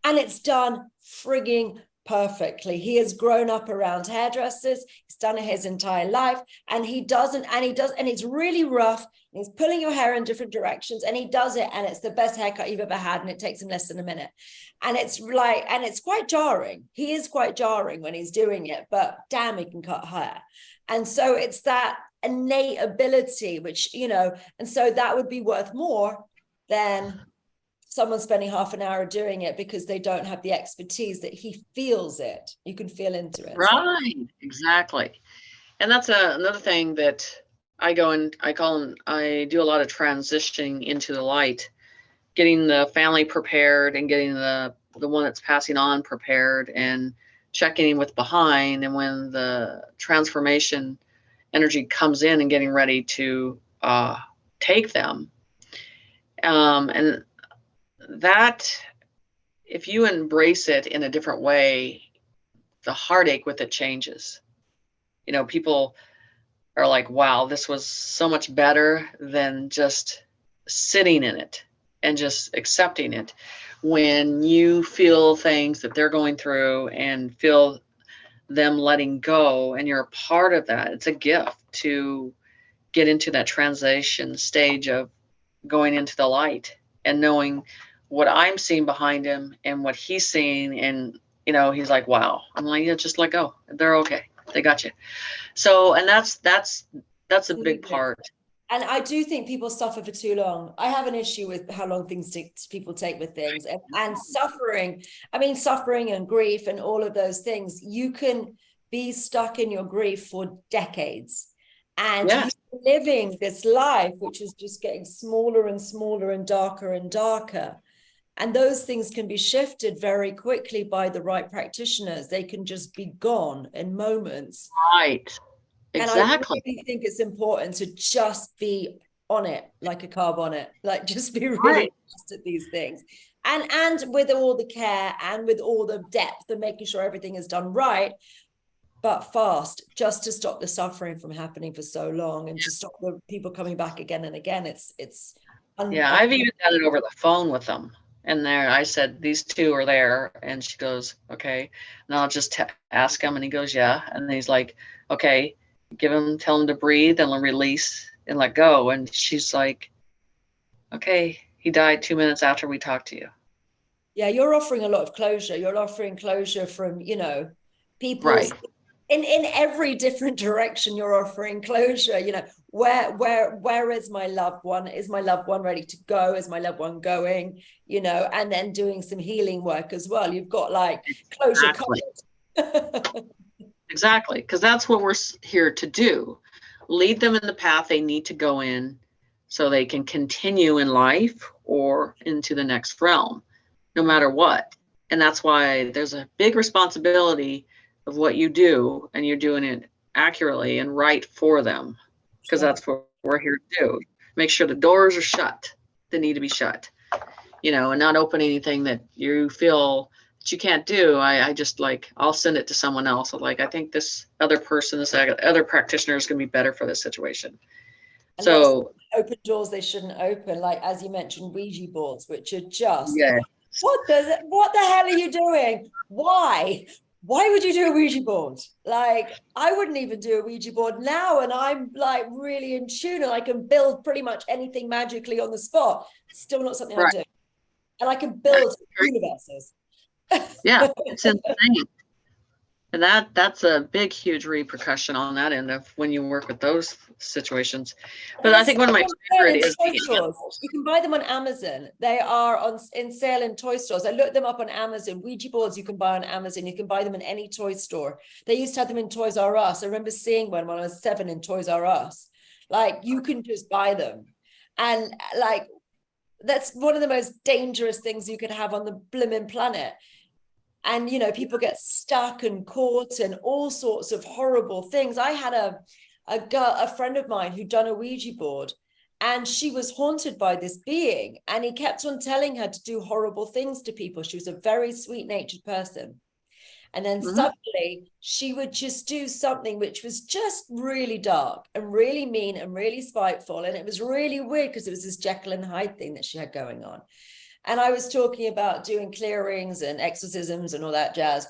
[SPEAKER 1] And it's done frigging perfectly. He has grown up around hairdressers. He's done it his entire life. And it's really rough. He's pulling your hair in different directions and he does it. And it's the best haircut you've ever had. And it takes him less than a minute. And it's quite jarring. He is quite jarring when he's doing it, but damn, he can cut hair. And so it's that innate ability, which, and so that would be worth more than someone spending half an hour doing it because they don't have the expertise that he feels it. You can feel into it.
[SPEAKER 2] Right. Exactly. And that's another thing that I do a lot of transitioning into the light, getting the family prepared and getting the one that's passing on prepared and checking in with behind. And when the transformation energy comes in and getting ready to take them. And that, if you embrace it in a different way, the heartache with it changes. People are like, wow, this was so much better than just sitting in it and just accepting it. When you feel things that they're going through and feel them letting go and you're a part of that, it's a gift to get into that transition stage of going into the light and knowing what I'm seeing behind him and what he's seeing. And, he's like, wow. I'm like, yeah, just let go. They're okay. They got you. So, and that's a big part.
[SPEAKER 1] And I do think people suffer for too long. I have an issue with how long people take with things and suffering. I mean, suffering and grief and all of those things, you can be stuck in your grief for decades. And you're living this life, which is just getting smaller and smaller and darker. And those things can be shifted very quickly by the right practitioners. They can just be gone in moments.
[SPEAKER 2] Right. Exactly.
[SPEAKER 1] And I really think it's important to just be on it, like a carb on it, like just be really fast at these things. And with all the care and with all the depth and making sure everything is done right, but fast, just to stop the suffering from happening for so long and to stop the people coming back again and again. I've
[SPEAKER 2] even done it over the phone with them. And I said, these two are there. And she goes, okay. And I'll just ask him. And he goes, yeah. And he's like, okay, tell him to breathe and release and let go. And she's like, okay, he died 2 minutes after we talked to you.
[SPEAKER 1] Yeah, you're offering a lot of closure. You're offering closure from, people.
[SPEAKER 2] Right.
[SPEAKER 1] In every different direction, you're offering closure. Where is my loved one? Is my loved one ready to go? Is my loved one going? And then doing some healing work as well. You've got like closure covered.
[SPEAKER 2] Exactly, because that's what we're here to do. Lead them in the path they need to go in so they can continue in life or into the next realm, no matter what. And that's why there's a big responsibility of what you do, and you're doing it accurately and right for them, because that's what we're here to do. Make sure the doors are shut. They need to be shut, and not open anything that you feel you can't do, I just like, I'll send it to someone else. Like, I think this other person, this other practitioner is going to be better for this situation.
[SPEAKER 1] And
[SPEAKER 2] So
[SPEAKER 1] open doors they shouldn't open, like as you mentioned, Ouija boards, which are just,
[SPEAKER 2] yeah,
[SPEAKER 1] what the hell are you doing? Why would you do a Ouija board? Like, I wouldn't even do a Ouija board now, and I'm like really in tune, and I can build pretty much anything magically on the spot. Still not something I do. And I can build universes.
[SPEAKER 2] Yeah, it's insane. And that's a big, huge repercussion on that end of when you work with those situations. But I think one of my favorite is
[SPEAKER 1] you can buy them on Amazon. They are in sale in toy stores. I looked them up on Amazon. Ouija boards you can buy on Amazon. You can buy them in any toy store. They used to have them in Toys R Us. I remember seeing one when I was 7 in Toys R Us. Like, you can just buy them. And like, that's one of the most dangerous things you could have on the blimmin' planet. And, you know, people get stuck and caught and all sorts of horrible things. I had a friend of mine who'd done a Ouija board, and she was haunted by this being, and he kept on telling her to do horrible things to people. She was a very sweet-natured person. And then suddenly she would just do something which was just really dark and really mean and really spiteful. And it was really weird because it was this Jekyll and Hyde thing that she had going on. And I was talking about doing clearings and exorcisms and all that jazz.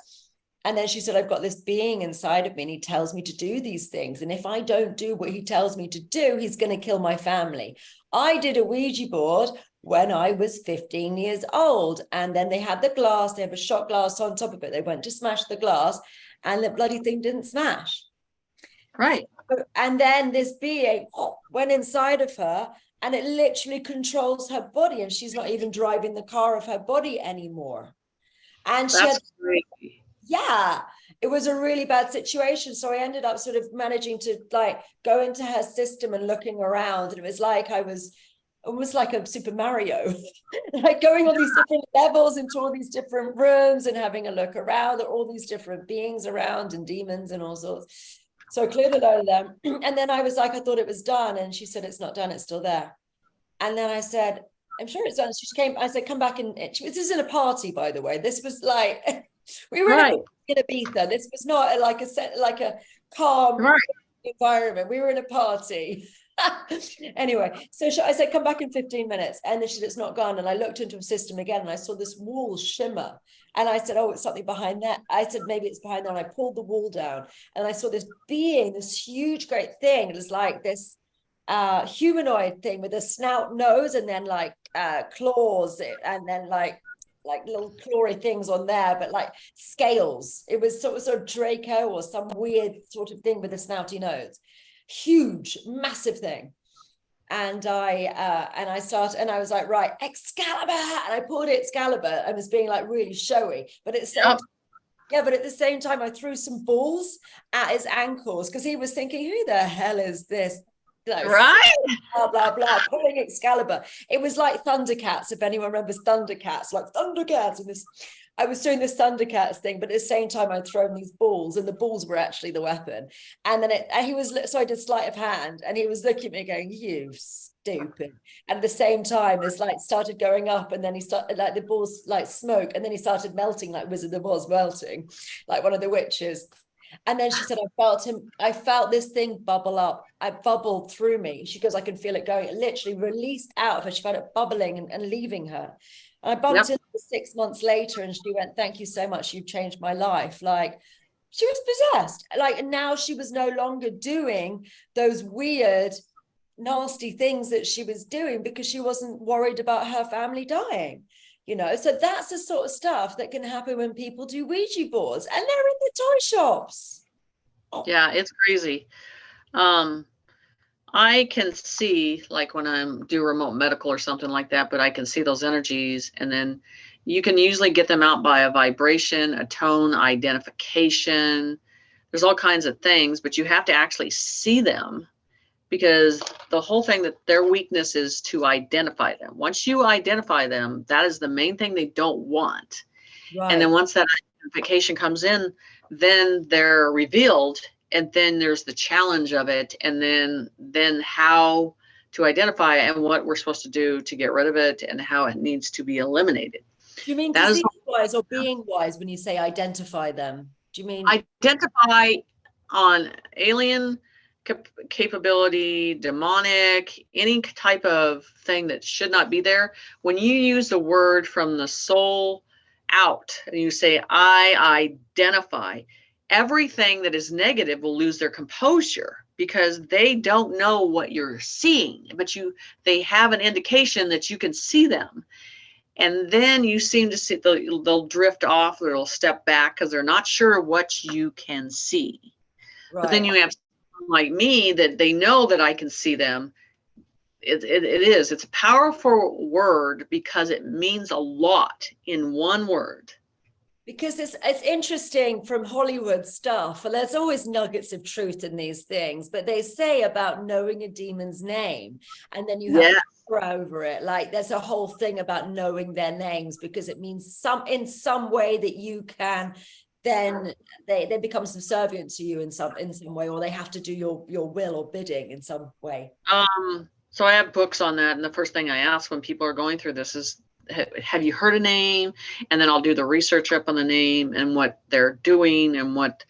[SPEAKER 1] And then she said, I've got this being inside of me and he tells me to do these things. And if I don't do what he tells me to do, he's going to kill my family. I did a Ouija board when I was 15 years old. And then they had the glass, they have a shot glass on top of it. They went to smash the glass and the bloody thing didn't smash.
[SPEAKER 2] Right.
[SPEAKER 1] And then this being went inside of her, and it literally controls her body, and she's not even driving the car of her body anymore. And it was a really bad situation. So I ended up sort of managing to like go into her system and looking around, and it was like I was almost like a Super Mario, like going on these different levels into all these different rooms and having a look around at all these different beings around and demons and all sorts. So I cleared a load of them. And then I was like, I thought it was done. And she said, it's not done, it's still there. And then I said, I'm sure it's done. She came, I said, come back. And this is in a party, by the way. This was like, we were in Ibiza. This was not like a calm environment. We were in a party. Anyway, so I said, come back in 15 minutes. And then she said, it's not gone. And I looked into her system again and I saw this wall shimmer. And I said, oh, it's something behind that. I said, maybe it's behind there. And I pulled the wall down and I saw this being, this huge, great thing. It was like this humanoid thing with a snout nose and then like claws and then like little clawy things on there, but like scales. It was sort of Draco or some weird sort of thing with a snouty nose. Huge, massive thing. And I started, and I was like, right, Excalibur, and I pulled Excalibur and was being like really showy, but at the same time I threw some balls at his ankles because he was thinking, who the hell is this? Like,
[SPEAKER 2] right,
[SPEAKER 1] blah blah blah, pulling Excalibur. It was like Thundercats, if anyone remembers Thundercats, like Thundercats. And this, I was doing this Thundercats thing, but at the same time I'd thrown these balls, and the balls were actually the weapon. And then so I did sleight of hand, and he was looking at me going, "You stupid!" And at the same time, this like started going up, and then he started like the balls like smoke, and then he started melting like Wizard of Oz melting, like one of the witches. And then she said, I felt this thing bubble up. I bubbled through me. She goes, I can feel it going. It literally released out of her. She felt it bubbling and leaving her. And I bumped into her 6 months later and she went, thank you so much. You've changed my life. Like, she was possessed. Like, and now she was no longer doing those weird, nasty things that she was doing because she wasn't worried about her family dying. You know, so that's the sort of stuff that can happen when people do Ouija boards, and they're in the toy shops.
[SPEAKER 2] Yeah, it's crazy. I can see, like when I'm do remote medical or something like that, but I can see those energies, and then you can usually get them out by a vibration, a tone, identification. There's all kinds of things, but you have to actually see them, because the whole thing that their weakness is to identify them. Once you identify them, that is the main thing they don't want. Right. And then once that identification comes in, then they're revealed, and then there's the challenge of it, and then how to identify and what we're supposed to do to get rid of it and how it needs to be eliminated.
[SPEAKER 1] You mean that is wise or being wise when you say identify them? Do you mean
[SPEAKER 2] identify on alien capability, demonic, any type of thing that should not be there? When you use the word from the soul out and you say, I identify, everything that is negative will lose their composure because they don't know what you're seeing, but they have an indication that you can see them. And then you seem to see they'll drift off or they'll step back because they're not sure what you can see. Right. But then you have someone like me that they know that I can see them. It's a powerful word because it means a lot in one word.
[SPEAKER 1] Because it's interesting from Hollywood stuff, and there's always nuggets of truth in these things, but they say about knowing a demon's name, and then you have to throw over it. Like there's a whole thing about knowing their names because it means in some way that you can, then they become subservient to you in some way, or they have to do your will or bidding in some way.
[SPEAKER 2] So I have books on that, and the first thing I ask when people are going through this is, have you heard a name? And then I'll do the research up on the name and what they're doing and what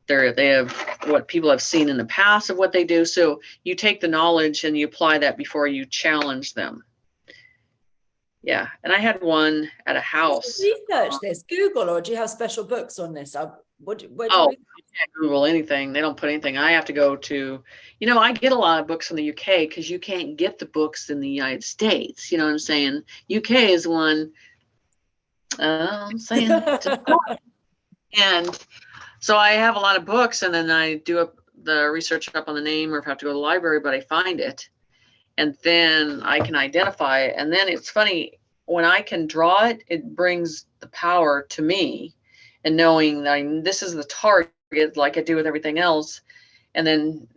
[SPEAKER 2] what people have seen in the past of what they do. So you take the knowledge and you apply that before you challenge them. Yeah. And I had one at a house.
[SPEAKER 1] Research this, Google, or do you have special books on this?
[SPEAKER 2] You can't Google anything. They don't put anything. I have to go to, I get a lot of books from the UK because you can't get the books in the United States. You know what I'm saying? UK is one, I'm saying. And so I have a lot of books, and then I do the research up on the name, or if I have to go to the library, but I find it. And then I can identify it. And then it's funny, when I can draw it, it brings the power to me. And knowing that this is the target, like I do with everything else, and then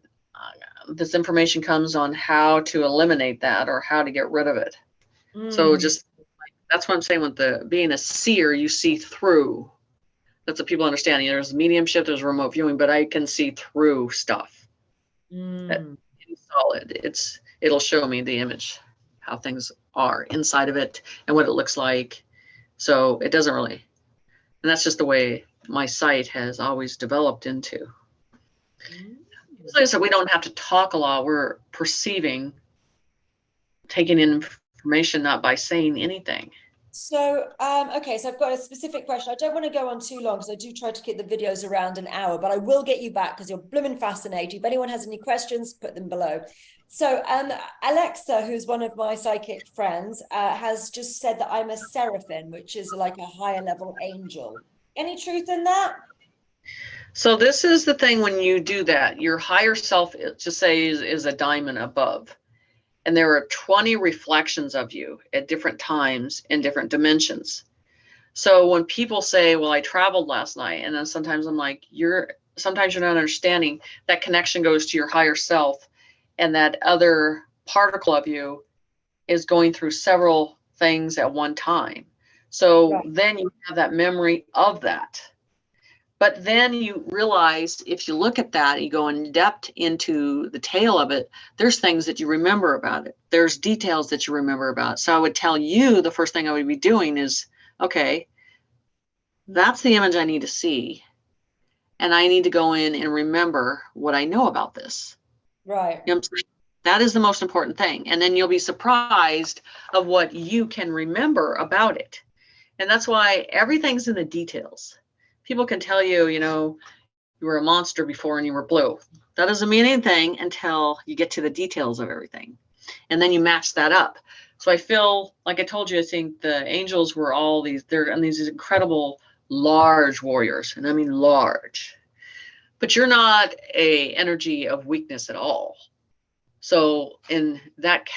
[SPEAKER 2] this information comes on how to eliminate that or how to get rid of it. So just that's what I'm saying with being a seer, you see through. That's what people understand. There's mediumship, there's remote viewing, but I can see through stuff. It's solid. It'll show me the image, how things are inside of it and what it looks like. So it doesn't really. And that's just the way my site has always developed into. So I said, we don't have to talk a lot. We're perceiving, taking in information, not by saying anything.
[SPEAKER 1] So, okay, so I've got a specific question. I don't want to go on too long because I do try to keep the videos around an hour, but I will get you back because you're blooming fascinating. If anyone has any questions, put them below. So Alexa, who's one of my psychic friends, has just said that I'm a Seraphin, which is like a higher level angel. Any truth in that?
[SPEAKER 2] So this is the thing when you do that, your higher self, just say, is a diamond above. And there are 20 reflections of you at different times in different dimensions. So when people say, well, I traveled last night, and then sometimes I'm like, sometimes you're not understanding that connection goes to your higher self. And that other particle of you is going through several things at one time. So then you have that memory of that. But then you realize if you look at that, you go in depth into the tail of it, there's things that you remember about it. There's details that you remember about. So I would tell you the first thing I would be doing is, okay, that's the image I need to see. And I need to go in and remember what I know about this.
[SPEAKER 1] Right.
[SPEAKER 2] You know what I'm saying? That is the most important thing. And then you'll be surprised of what you can remember about it. And that's why everything's in the details. People can tell you, you were a monster before and you were blue. That doesn't mean anything until you get to the details of everything. And then you match that up. So I feel, like I told you, I think the angels were all they're these incredible large warriors. And I mean large. But you're not a energy of weakness at all. So in that,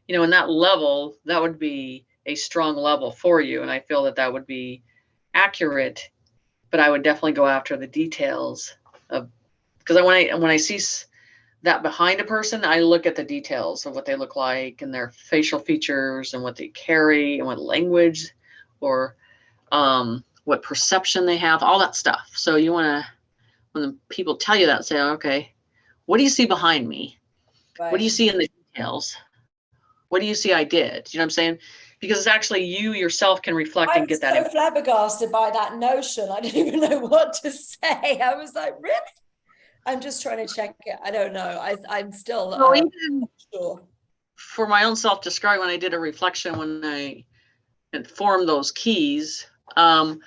[SPEAKER 2] in that level, that would be a strong level for you. And I feel that would be accurate, but I would definitely go after the details of, because when I see that behind a person, I look at the details of what they look like and their facial features and what they carry and what language or what perception they have, all that stuff. So you want to, when the people tell you that, say, okay, what do you see behind me? Right. What do you see in the details? What do you see I did? You know what I'm saying? Because it's actually you yourself can reflect and get that.
[SPEAKER 1] I was so flabbergasted by that notion. I didn't even know what to say. I was like, really? I'm just trying to check it. I don't know. I'm still not sure.
[SPEAKER 2] For my own self-discovery, when I did a reflection, when I formed those keys, and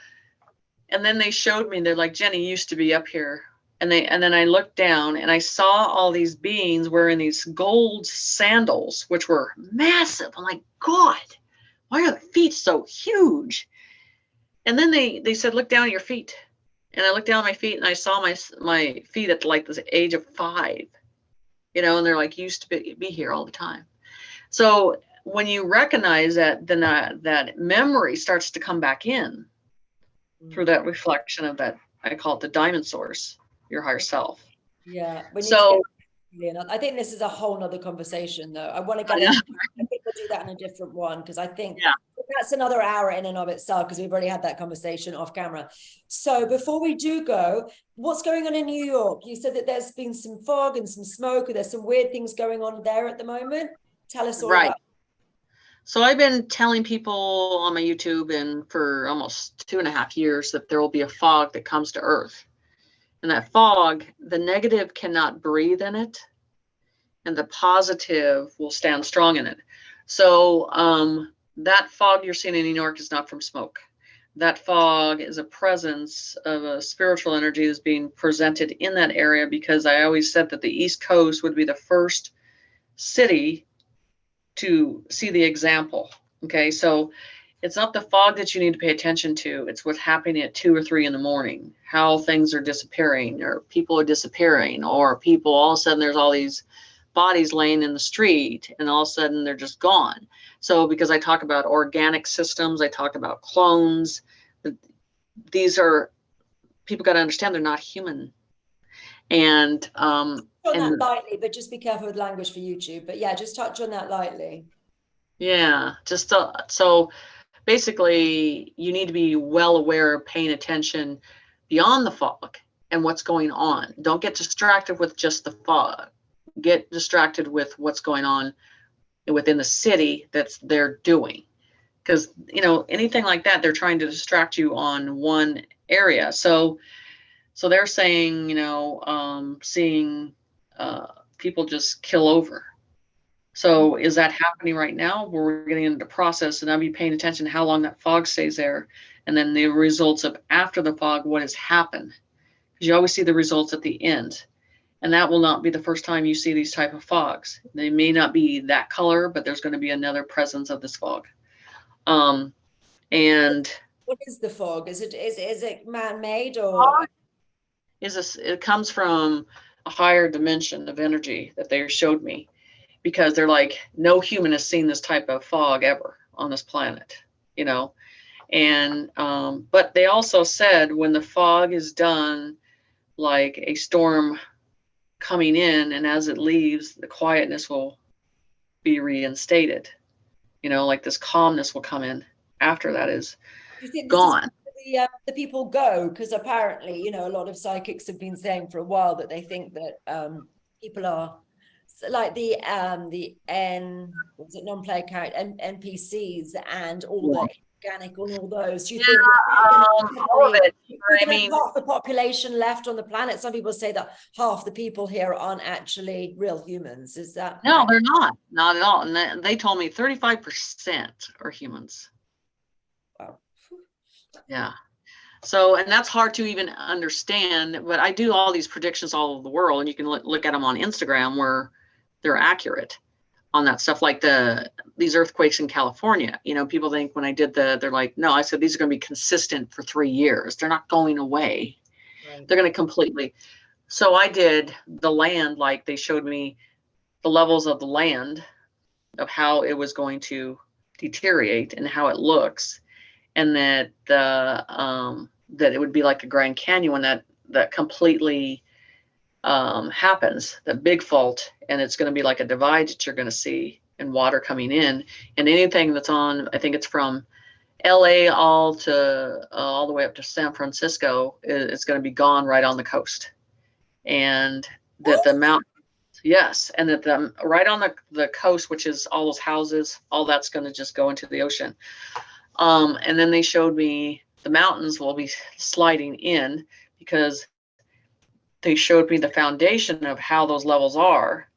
[SPEAKER 2] then they showed me, they're like, Jenny, you used to be up here. And then I looked down and I saw all these beings wearing these gold sandals, which were massive. I'm like, God, why are the feet so huge? And then they said, look down at your feet. And I looked down at my feet and I saw my feet at like the age of 5, you know, and they're like, you used to be here all the time. So when you recognize that, then that memory starts to come back in through that reflection of that, I call it the diamond source, your higher self.
[SPEAKER 1] Yeah. So I think this is a whole nother conversation though. I want to get into, I think we'll do that in a different one, because I think that's another hour in and of itself, because we've already had that conversation off camera. So before we do go, what's going on in New York? You said that there's been some fog and some smoke, or there's some weird things going on there at the moment. Tell us all about.
[SPEAKER 2] So I've been telling people on my YouTube and for almost 2.5 years that there will be a fog that comes to Earth. And that fog, the negative cannot breathe in it, and the positive will stand strong in it. So that fog you're seeing in New York is not from smoke. That fog is a presence of a spiritual energy that's being presented in that area, because I always said that the East Coast would be the first city to see the example. Okay, so it's not the fog that you need to pay attention to. It's what's happening at 2 or 3 in the morning, how things are disappearing, or people are disappearing, or people, all of a sudden there's all these bodies laying in the street and all of a sudden they're just gone. So because I talk about organic systems, I talk about clones, these are, people got to understand they're not human. And on
[SPEAKER 1] that lightly, but just be careful with language for YouTube. But yeah, just touch on that lightly.
[SPEAKER 2] Yeah, just so basically you need to be well aware of paying attention beyond the fog and what's going on. Don't get distracted with just the fog. Get distracted with what's going on within the city that's they're doing. Because, you know, anything like that, they're trying to distract you on one area. So they're saying, you know, seeing people just kill over. So is that happening right now? Where we're getting into the process, and I'll be paying attention to how long that fog stays there, and then the results of after the fog, what has happened. Because you always see the results at the end, and that will not be the first time you see these type of fogs. They may not be that color, but there's going to be another presence of this fog. And
[SPEAKER 1] what is the fog? Is it man-made, or
[SPEAKER 2] it comes from a higher dimension of energy that they showed me, because they're like, no human has seen this type of fog ever on this planet, you know. And but they also said when the fog is done, like a storm coming in, and as it leaves, the quietness will be reinstated, you know, like this calmness will come in after that is gone.
[SPEAKER 1] The people go, because apparently, you know, a lot of psychics have been saying for a while that they think that people are like the non-player character NPCs and all the organic and all those. Do you think
[SPEAKER 2] all of it? I mean,
[SPEAKER 1] half the population left on the planet? Some people say that half the people here aren't actually real humans. Is that?
[SPEAKER 2] No, they're not at all. And they told me 35% are humans.
[SPEAKER 1] Wow.
[SPEAKER 2] Yeah. So, and that's hard to even understand, but I do all these predictions all over the world, and you can look at them on Instagram where they're accurate on that stuff, like these earthquakes in California. You know, people think when I did they're like, no, I said these are going to be consistent for 3 years. They're not going away. Right. They're going to completely. So I did the land, like they showed me the levels of the land of how it was going to deteriorate and how it looks. And that that it would be like a Grand Canyon when that completely happens, the big fault, and it's going to be like a divide that you're going to see, and water coming in, and anything that's on, I think it's from LA all the way up to San Francisco, it's going to be gone right on the coast, and that the mountain, Yes. And that right on the coast, which is all those houses, all that's going to just go into the ocean. And then they showed me the mountains will be sliding in because they showed me the foundation of how those levels are.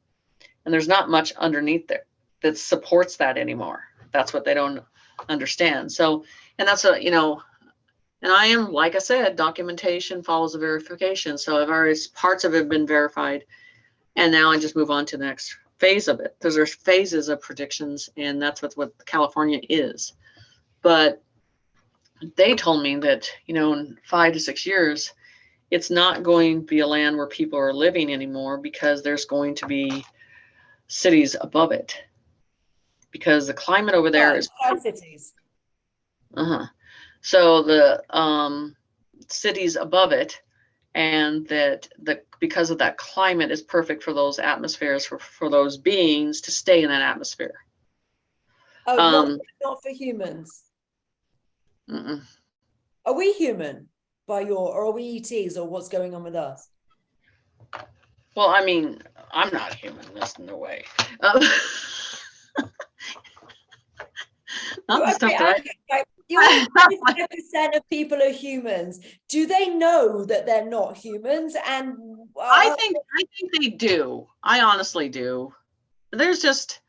[SPEAKER 2] And there's not much underneath there that supports that anymore. That's what they don't understand. So, and that's and I am, like I said, documentation follows the verification. So I've already, parts of it have been verified. And now I just move on to the next phase of it. There's phases of predictions, and that's what California is. But they told me that, in 5 to 6 years, it's not going to be a land where people are living anymore because there's going to be cities above it. Because the climate over there is
[SPEAKER 1] cities.
[SPEAKER 2] So the cities above it, and that because of that climate is perfect for those atmospheres for those beings to stay in that atmosphere.
[SPEAKER 1] Oh, not for humans.
[SPEAKER 2] Mm-mm.
[SPEAKER 1] Are we human or are we ETs, or what's going on with us?
[SPEAKER 2] Well, I mean, I'm not human. There's no way. Not the stuff that
[SPEAKER 1] the 95% of people are humans. Do they know that they're not humans? And
[SPEAKER 2] I think they do. I honestly do. There's just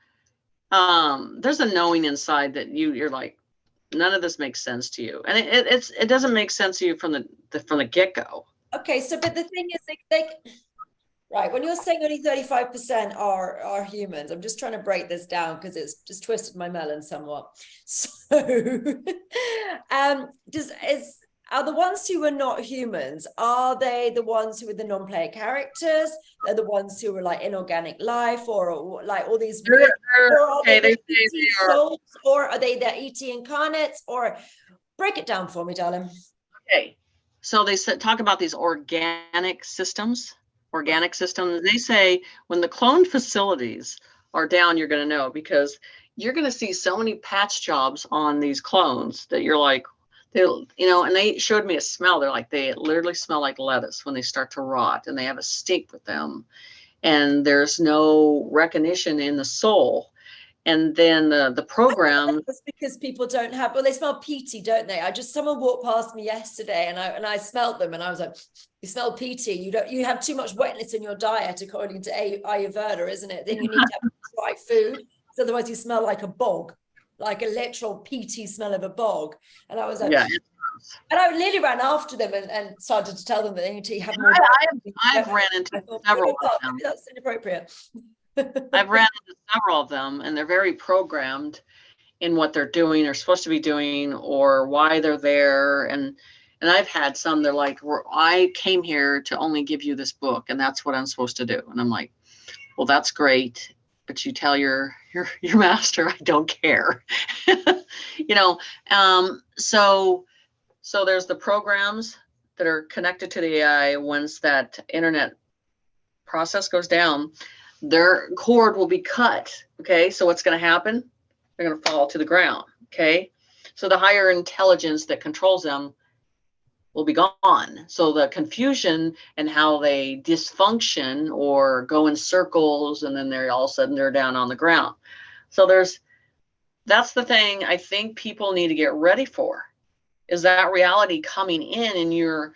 [SPEAKER 2] there's a knowing inside that you're like, none of this makes sense to you, and it doesn't make sense to you from the get-go.
[SPEAKER 1] Okay, so but the thing is, right, when you're saying only 35% are humans, I'm just trying to break this down because it's just twisted my melon somewhat. So are the ones who are not humans, are they the ones who are the non-player characters? They're the ones who are like inorganic life, or like all these weird, or are they the ET souls, or are they the ET incarnates? Or break it down for me, darling.
[SPEAKER 2] Okay, so they talk about these organic systems. They say when the clone facilities are down, you're going to know, because you're going to see so many patch jobs on these clones that you're like, and they showed me a smell. They're like, they literally smell like lettuce when they start to rot, and they have a stink with them, and there's no recognition in the soul. And then the program,
[SPEAKER 1] that's because people don't have, well, they smell peaty, don't they? Someone walked past me yesterday, and I smelled them, and I was like, you smell peaty. You have too much wetness in your diet, according to Ayurveda, isn't it? Then you need to have dry food, so otherwise you smell like a bog, like a literal peaty smell of a bog. And I was like,
[SPEAKER 2] yeah.
[SPEAKER 1] And I literally ran after them and started to tell them that they need to have more.
[SPEAKER 2] I've ran into several of them.
[SPEAKER 1] That's inappropriate.
[SPEAKER 2] I've ran into several of them, and they're very programmed in what they're doing or supposed to be doing, or why they're there. And I've had some, they're like, I came here to only give you this book, and that's what I'm supposed to do. And I'm like, well, that's great, but you tell your master I don't care. So there's the programs that are connected to the AI. Once that internet process goes down, their cord will be cut. Okay, so what's going to happen? They're going to fall to the ground. Okay, so the higher intelligence that controls them will be gone. So the confusion and how they dysfunction or go in circles, and then they're all of a sudden they're down on the ground. So that's the thing I think people need to get ready for, is that reality coming in, and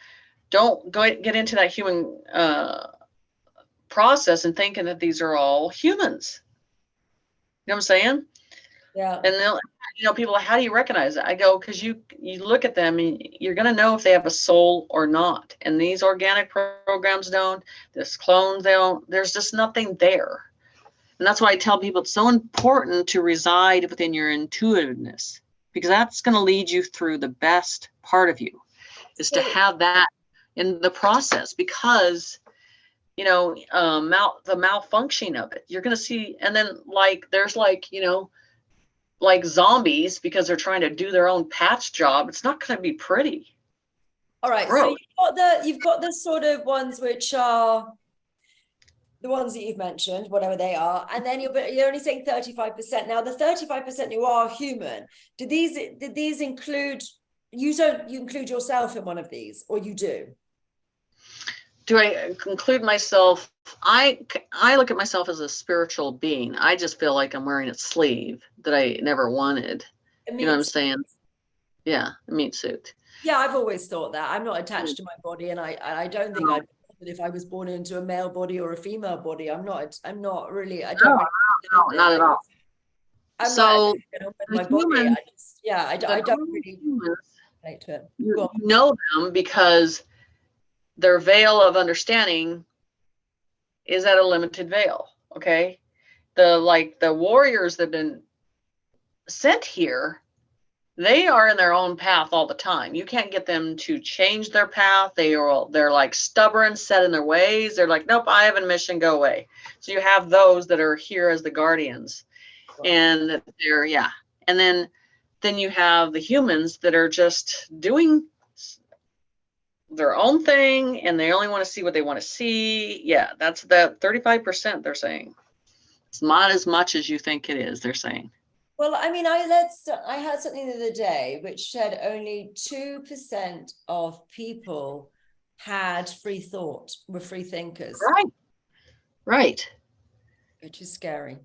[SPEAKER 2] don't get into that human process and thinking that these are all humans. You know what I'm saying?
[SPEAKER 1] Yeah.
[SPEAKER 2] And people, how do you recognize it? I go, because you look at them and you're going to know if they have a soul or not. And these organic programs don't, this clones, they don't, there's just nothing there. And that's why I tell people it's so important to reside within your intuitiveness, because that's going to lead you through the best part of you, is to have that in the process. Because the malfunction of it, you're going to see. And then there's like zombies, because they're trying to do their own patch job. It's not going to be pretty.
[SPEAKER 1] All right. So you've got the sort of ones which are the ones that you've mentioned, whatever they are, and then you're only saying 35%. Now the 35% who are human, did these include, you include yourself in one of these, or you do?
[SPEAKER 2] do I conclude myself? I look at myself as a spiritual being. I just feel like I'm wearing a sleeve that I never wanted. You know what I'm saying? Yeah, a meat suit.
[SPEAKER 1] Yeah, I've always thought that. I'm not attached to my body, and I don't think I'd if I was born into a male body or a female body. I'm not really, I don't really
[SPEAKER 2] No, not at all.
[SPEAKER 1] I'm
[SPEAKER 2] so
[SPEAKER 1] like, you know, with my body, I just, yeah, I don't really relate to it.
[SPEAKER 2] You know them because their veil of understanding is at a limited veil. Okay. The warriors that have been sent here, they are in their own path all the time. You can't get them to change their path. They're like stubborn, set in their ways. They're like, nope, I have a mission, go away. So you have those that are here as the guardians. Wow. And they're, yeah. And then you have the humans that are just doing their own thing, and they only want to see what they want to see. Yeah, that's that 35% they're saying. It's not as much as you think it is, they're saying.
[SPEAKER 1] Well, I mean, I heard something the other day which said only 2% of people had free thought, were free thinkers.
[SPEAKER 2] Right.
[SPEAKER 1] Which is scary.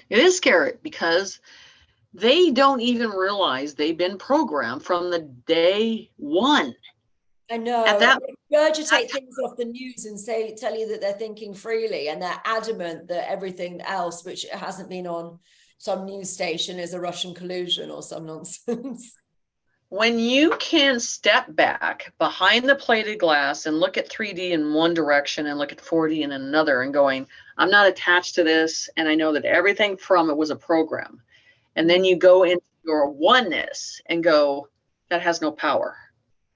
[SPEAKER 2] It is scary because they don't even realize they've been programmed from the day one.
[SPEAKER 1] I know. They regurgitate things off the news and tell you that they're thinking freely, and they're adamant that everything else, which hasn't been on some news station, is a Russian collusion or some nonsense.
[SPEAKER 2] When you can step back behind the plated glass and look at 3D in one direction and look at 4D in another and going, I'm not attached to this, and I know that everything from it was a program. And then you go into your oneness and go, that has no power.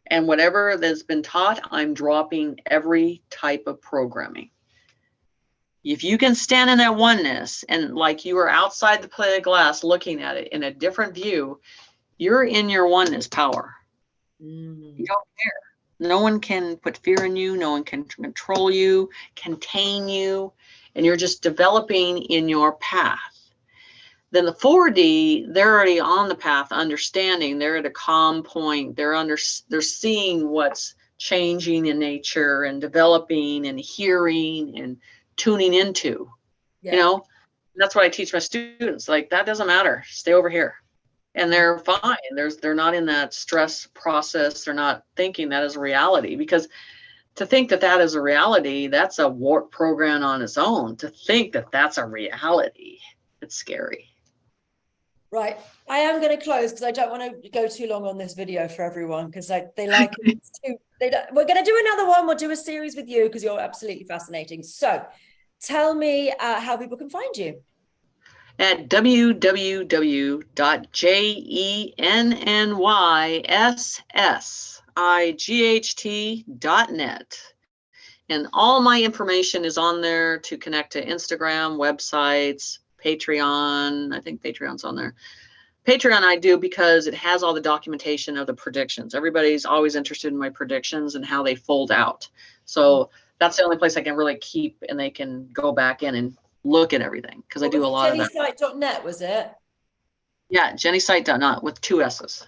[SPEAKER 2] And whatever that's been taught, I'm dropping every type of programming. If you can stand in that oneness and like you are outside the plated glass looking at it in a different view, you're in your oneness power. You don't care. No one can put fear in you. No one can control you, contain you, and you're just developing in your path. Then the 4D, they're already on the path, understanding. They're at a calm point. They're seeing what's changing in nature and developing and hearing and tuning into. Yeah. You know, that's what I teach my students. Like, that doesn't matter. Stay over here. And they're fine. They're not in that stress process. They're not thinking that is a reality, because to think that that is a reality, that's a warp program on its own. To think that that's a reality, it's scary. Right.
[SPEAKER 1] I am going to close because I don't want to go too long on this video for everyone, because they like it too. We're going to do another one. We'll do a series with you because you're absolutely fascinating. So tell me how people can find you.
[SPEAKER 2] At www.jennyssight.net. And all my information is on there to connect to Instagram, websites, Patreon. I think Patreon's on there. Patreon I do because it has all the documentation of the predictions. Everybody's always interested in my predictions and how they fold out. So that's the only place I can really keep, and they can go back in and look at everything, because I do a lot of that.
[SPEAKER 1] JennySight.net, was it?
[SPEAKER 2] Yeah, JennySight.net with 2 S's.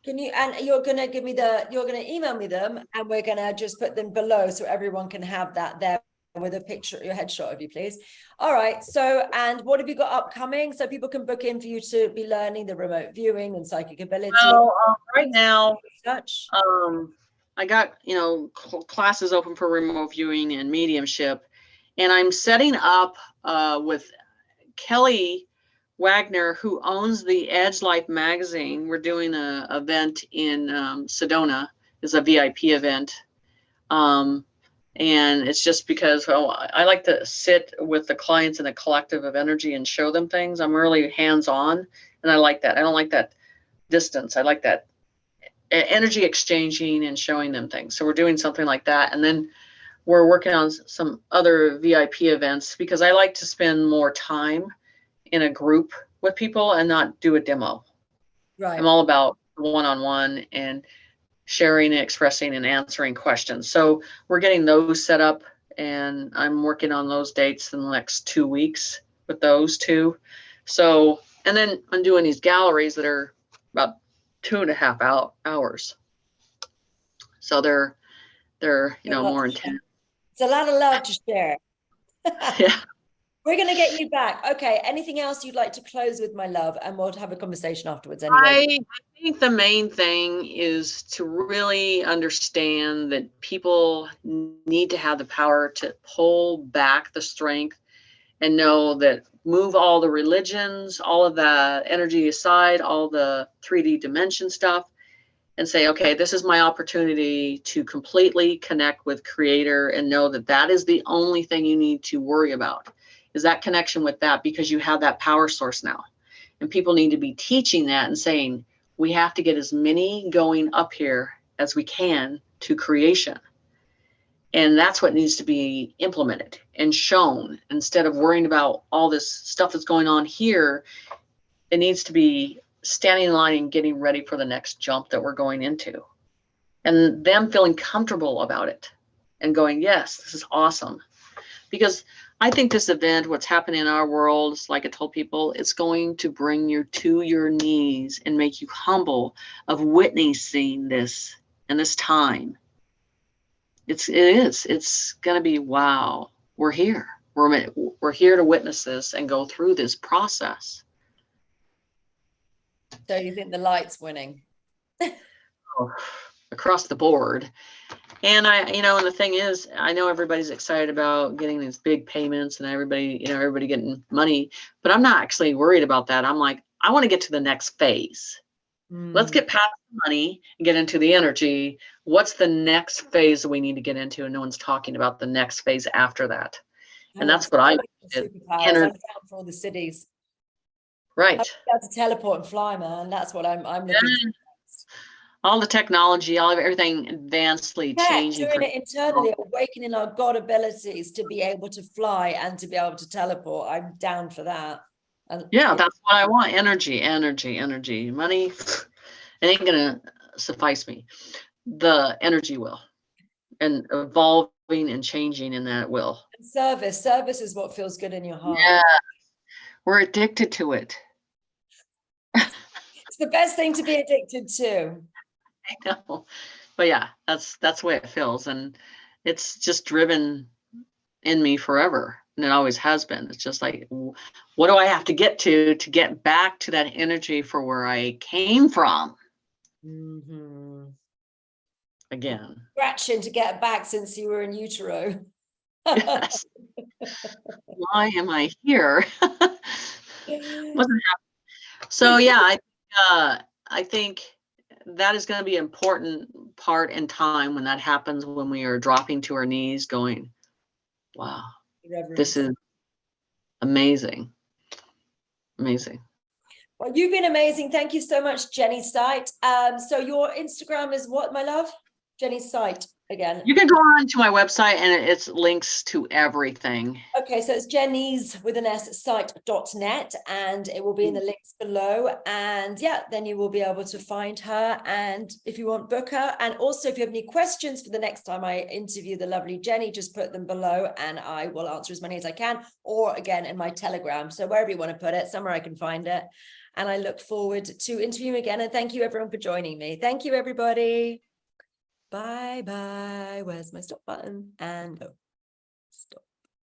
[SPEAKER 1] Can you, and you're going to give me you're going to email me them, and we're going to just put them below so everyone can have that there with a picture, your headshot of you, please. All right. So, and what have you got upcoming so people can book in for you to be learning the remote viewing and psychic ability?
[SPEAKER 2] Well, right now, I got, classes open for remote viewing and mediumship, and I'm setting up with Kelly Wagner, who owns the Edge Life magazine. We're doing an event in Sedona. It's a VIP event. And it's just because I like to sit with the clients in a collective of energy and show them things. I'm really hands-on, and I like that. I don't like that distance. I like that energy exchanging and showing them things. So we're doing something like that. And then we're working on some other VIP events, because I like to spend more time in a group with people and not do a demo. Right. I'm all about one-on-one and sharing, expressing, and answering questions. So we're getting those set up, and I'm working on those dates in the next 2 weeks with those two. So, and then I'm doing these galleries that are about 2.5 hours. So they're they're,
[SPEAKER 1] So
[SPEAKER 2] more
[SPEAKER 1] much.
[SPEAKER 2] intense.
[SPEAKER 1] It's a lot of love to share.
[SPEAKER 2] Yeah.
[SPEAKER 1] We're going to get you back. Okay. Anything else you'd like to close with, my love? And we'll have a conversation afterwards anyway.
[SPEAKER 2] I think the main thing is to really understand that people need to have the power to pull back the strength and know that move all the religions, all of the energy aside, all the 3D dimension stuff, and say, okay, this is my opportunity to completely connect with Creator and know that that is the only thing you need to worry about, is that connection with that, because you have that power source now. And people need to be teaching that and saying, we have to get as many going up here as we can to creation. And that's what needs to be implemented and shown. Instead of worrying about all this stuff that's going on here, it needs to be standing in line and getting ready for the next jump that we're going into. And them feeling comfortable about it and going, yes, this is awesome. Because I think this event, what's happening in our world, like I told people, it's going to bring you to your knees and make you humble of witnessing this and this time. It's going to be, wow, we're here. We're here to witness this and go through this process.
[SPEAKER 1] So you think the light's winning?
[SPEAKER 2] Across the board. And and the thing is, I know everybody's excited about getting these big payments and everybody getting money, but I'm not actually worried about that. I'm like, I want to get to the next phase. Let's get past the money and get into the energy. What's the next phase that we need to get into? And no one's talking about the next phase after that. And that's what I did.
[SPEAKER 1] Superpowers. I'm down for all the cities.
[SPEAKER 2] Right.
[SPEAKER 1] I'm able to teleport and fly, man. That's what I'm looking for.
[SPEAKER 2] All the technology, everything advancedly changing.
[SPEAKER 1] Doing it internally, awakening our God abilities to be able to fly and to be able to teleport. I'm down for that. And
[SPEAKER 2] yeah, that's what I want. Energy. Money, it ain't gonna suffice me. The energy will. And evolving and changing in that will.
[SPEAKER 1] Service is what feels good in your heart.
[SPEAKER 2] Yeah. We're addicted to it.
[SPEAKER 1] It's the best thing to be addicted to.
[SPEAKER 2] I know. But yeah, that's the way it feels. And it's just driven in me forever. And it always has been. It's just like, what do I have to get back to that energy for where I came from?
[SPEAKER 1] Mm-hmm.
[SPEAKER 2] Again.
[SPEAKER 1] Scratching to get back since you were in utero.
[SPEAKER 2] Yes. Why am I here? Wasn't happy. So yeah, I think that is going to be an important part in time when that happens, when we are dropping to our knees going, wow, this is amazing. Amazing.
[SPEAKER 1] Well, you've been amazing. Thank you so much, Jenny Sight. So your Instagram is what, my love? Jenny Sight again.
[SPEAKER 2] You can go on to my website and it's links to everything.
[SPEAKER 1] Okay, so it's Jenny's with an S site.net, and it will be in the links below. And yeah, then you will be able to find her. And if you want, book her. And also, if you have any questions for the next time I interview the lovely Jenny, just put them below and I will answer as many as I can, or again in my Telegram. So wherever you want to put it, somewhere I can find it. And I look forward to interviewing again. And thank you everyone for joining me. Thank you, everybody. Bye bye. Where's my stop button? And go. Stop.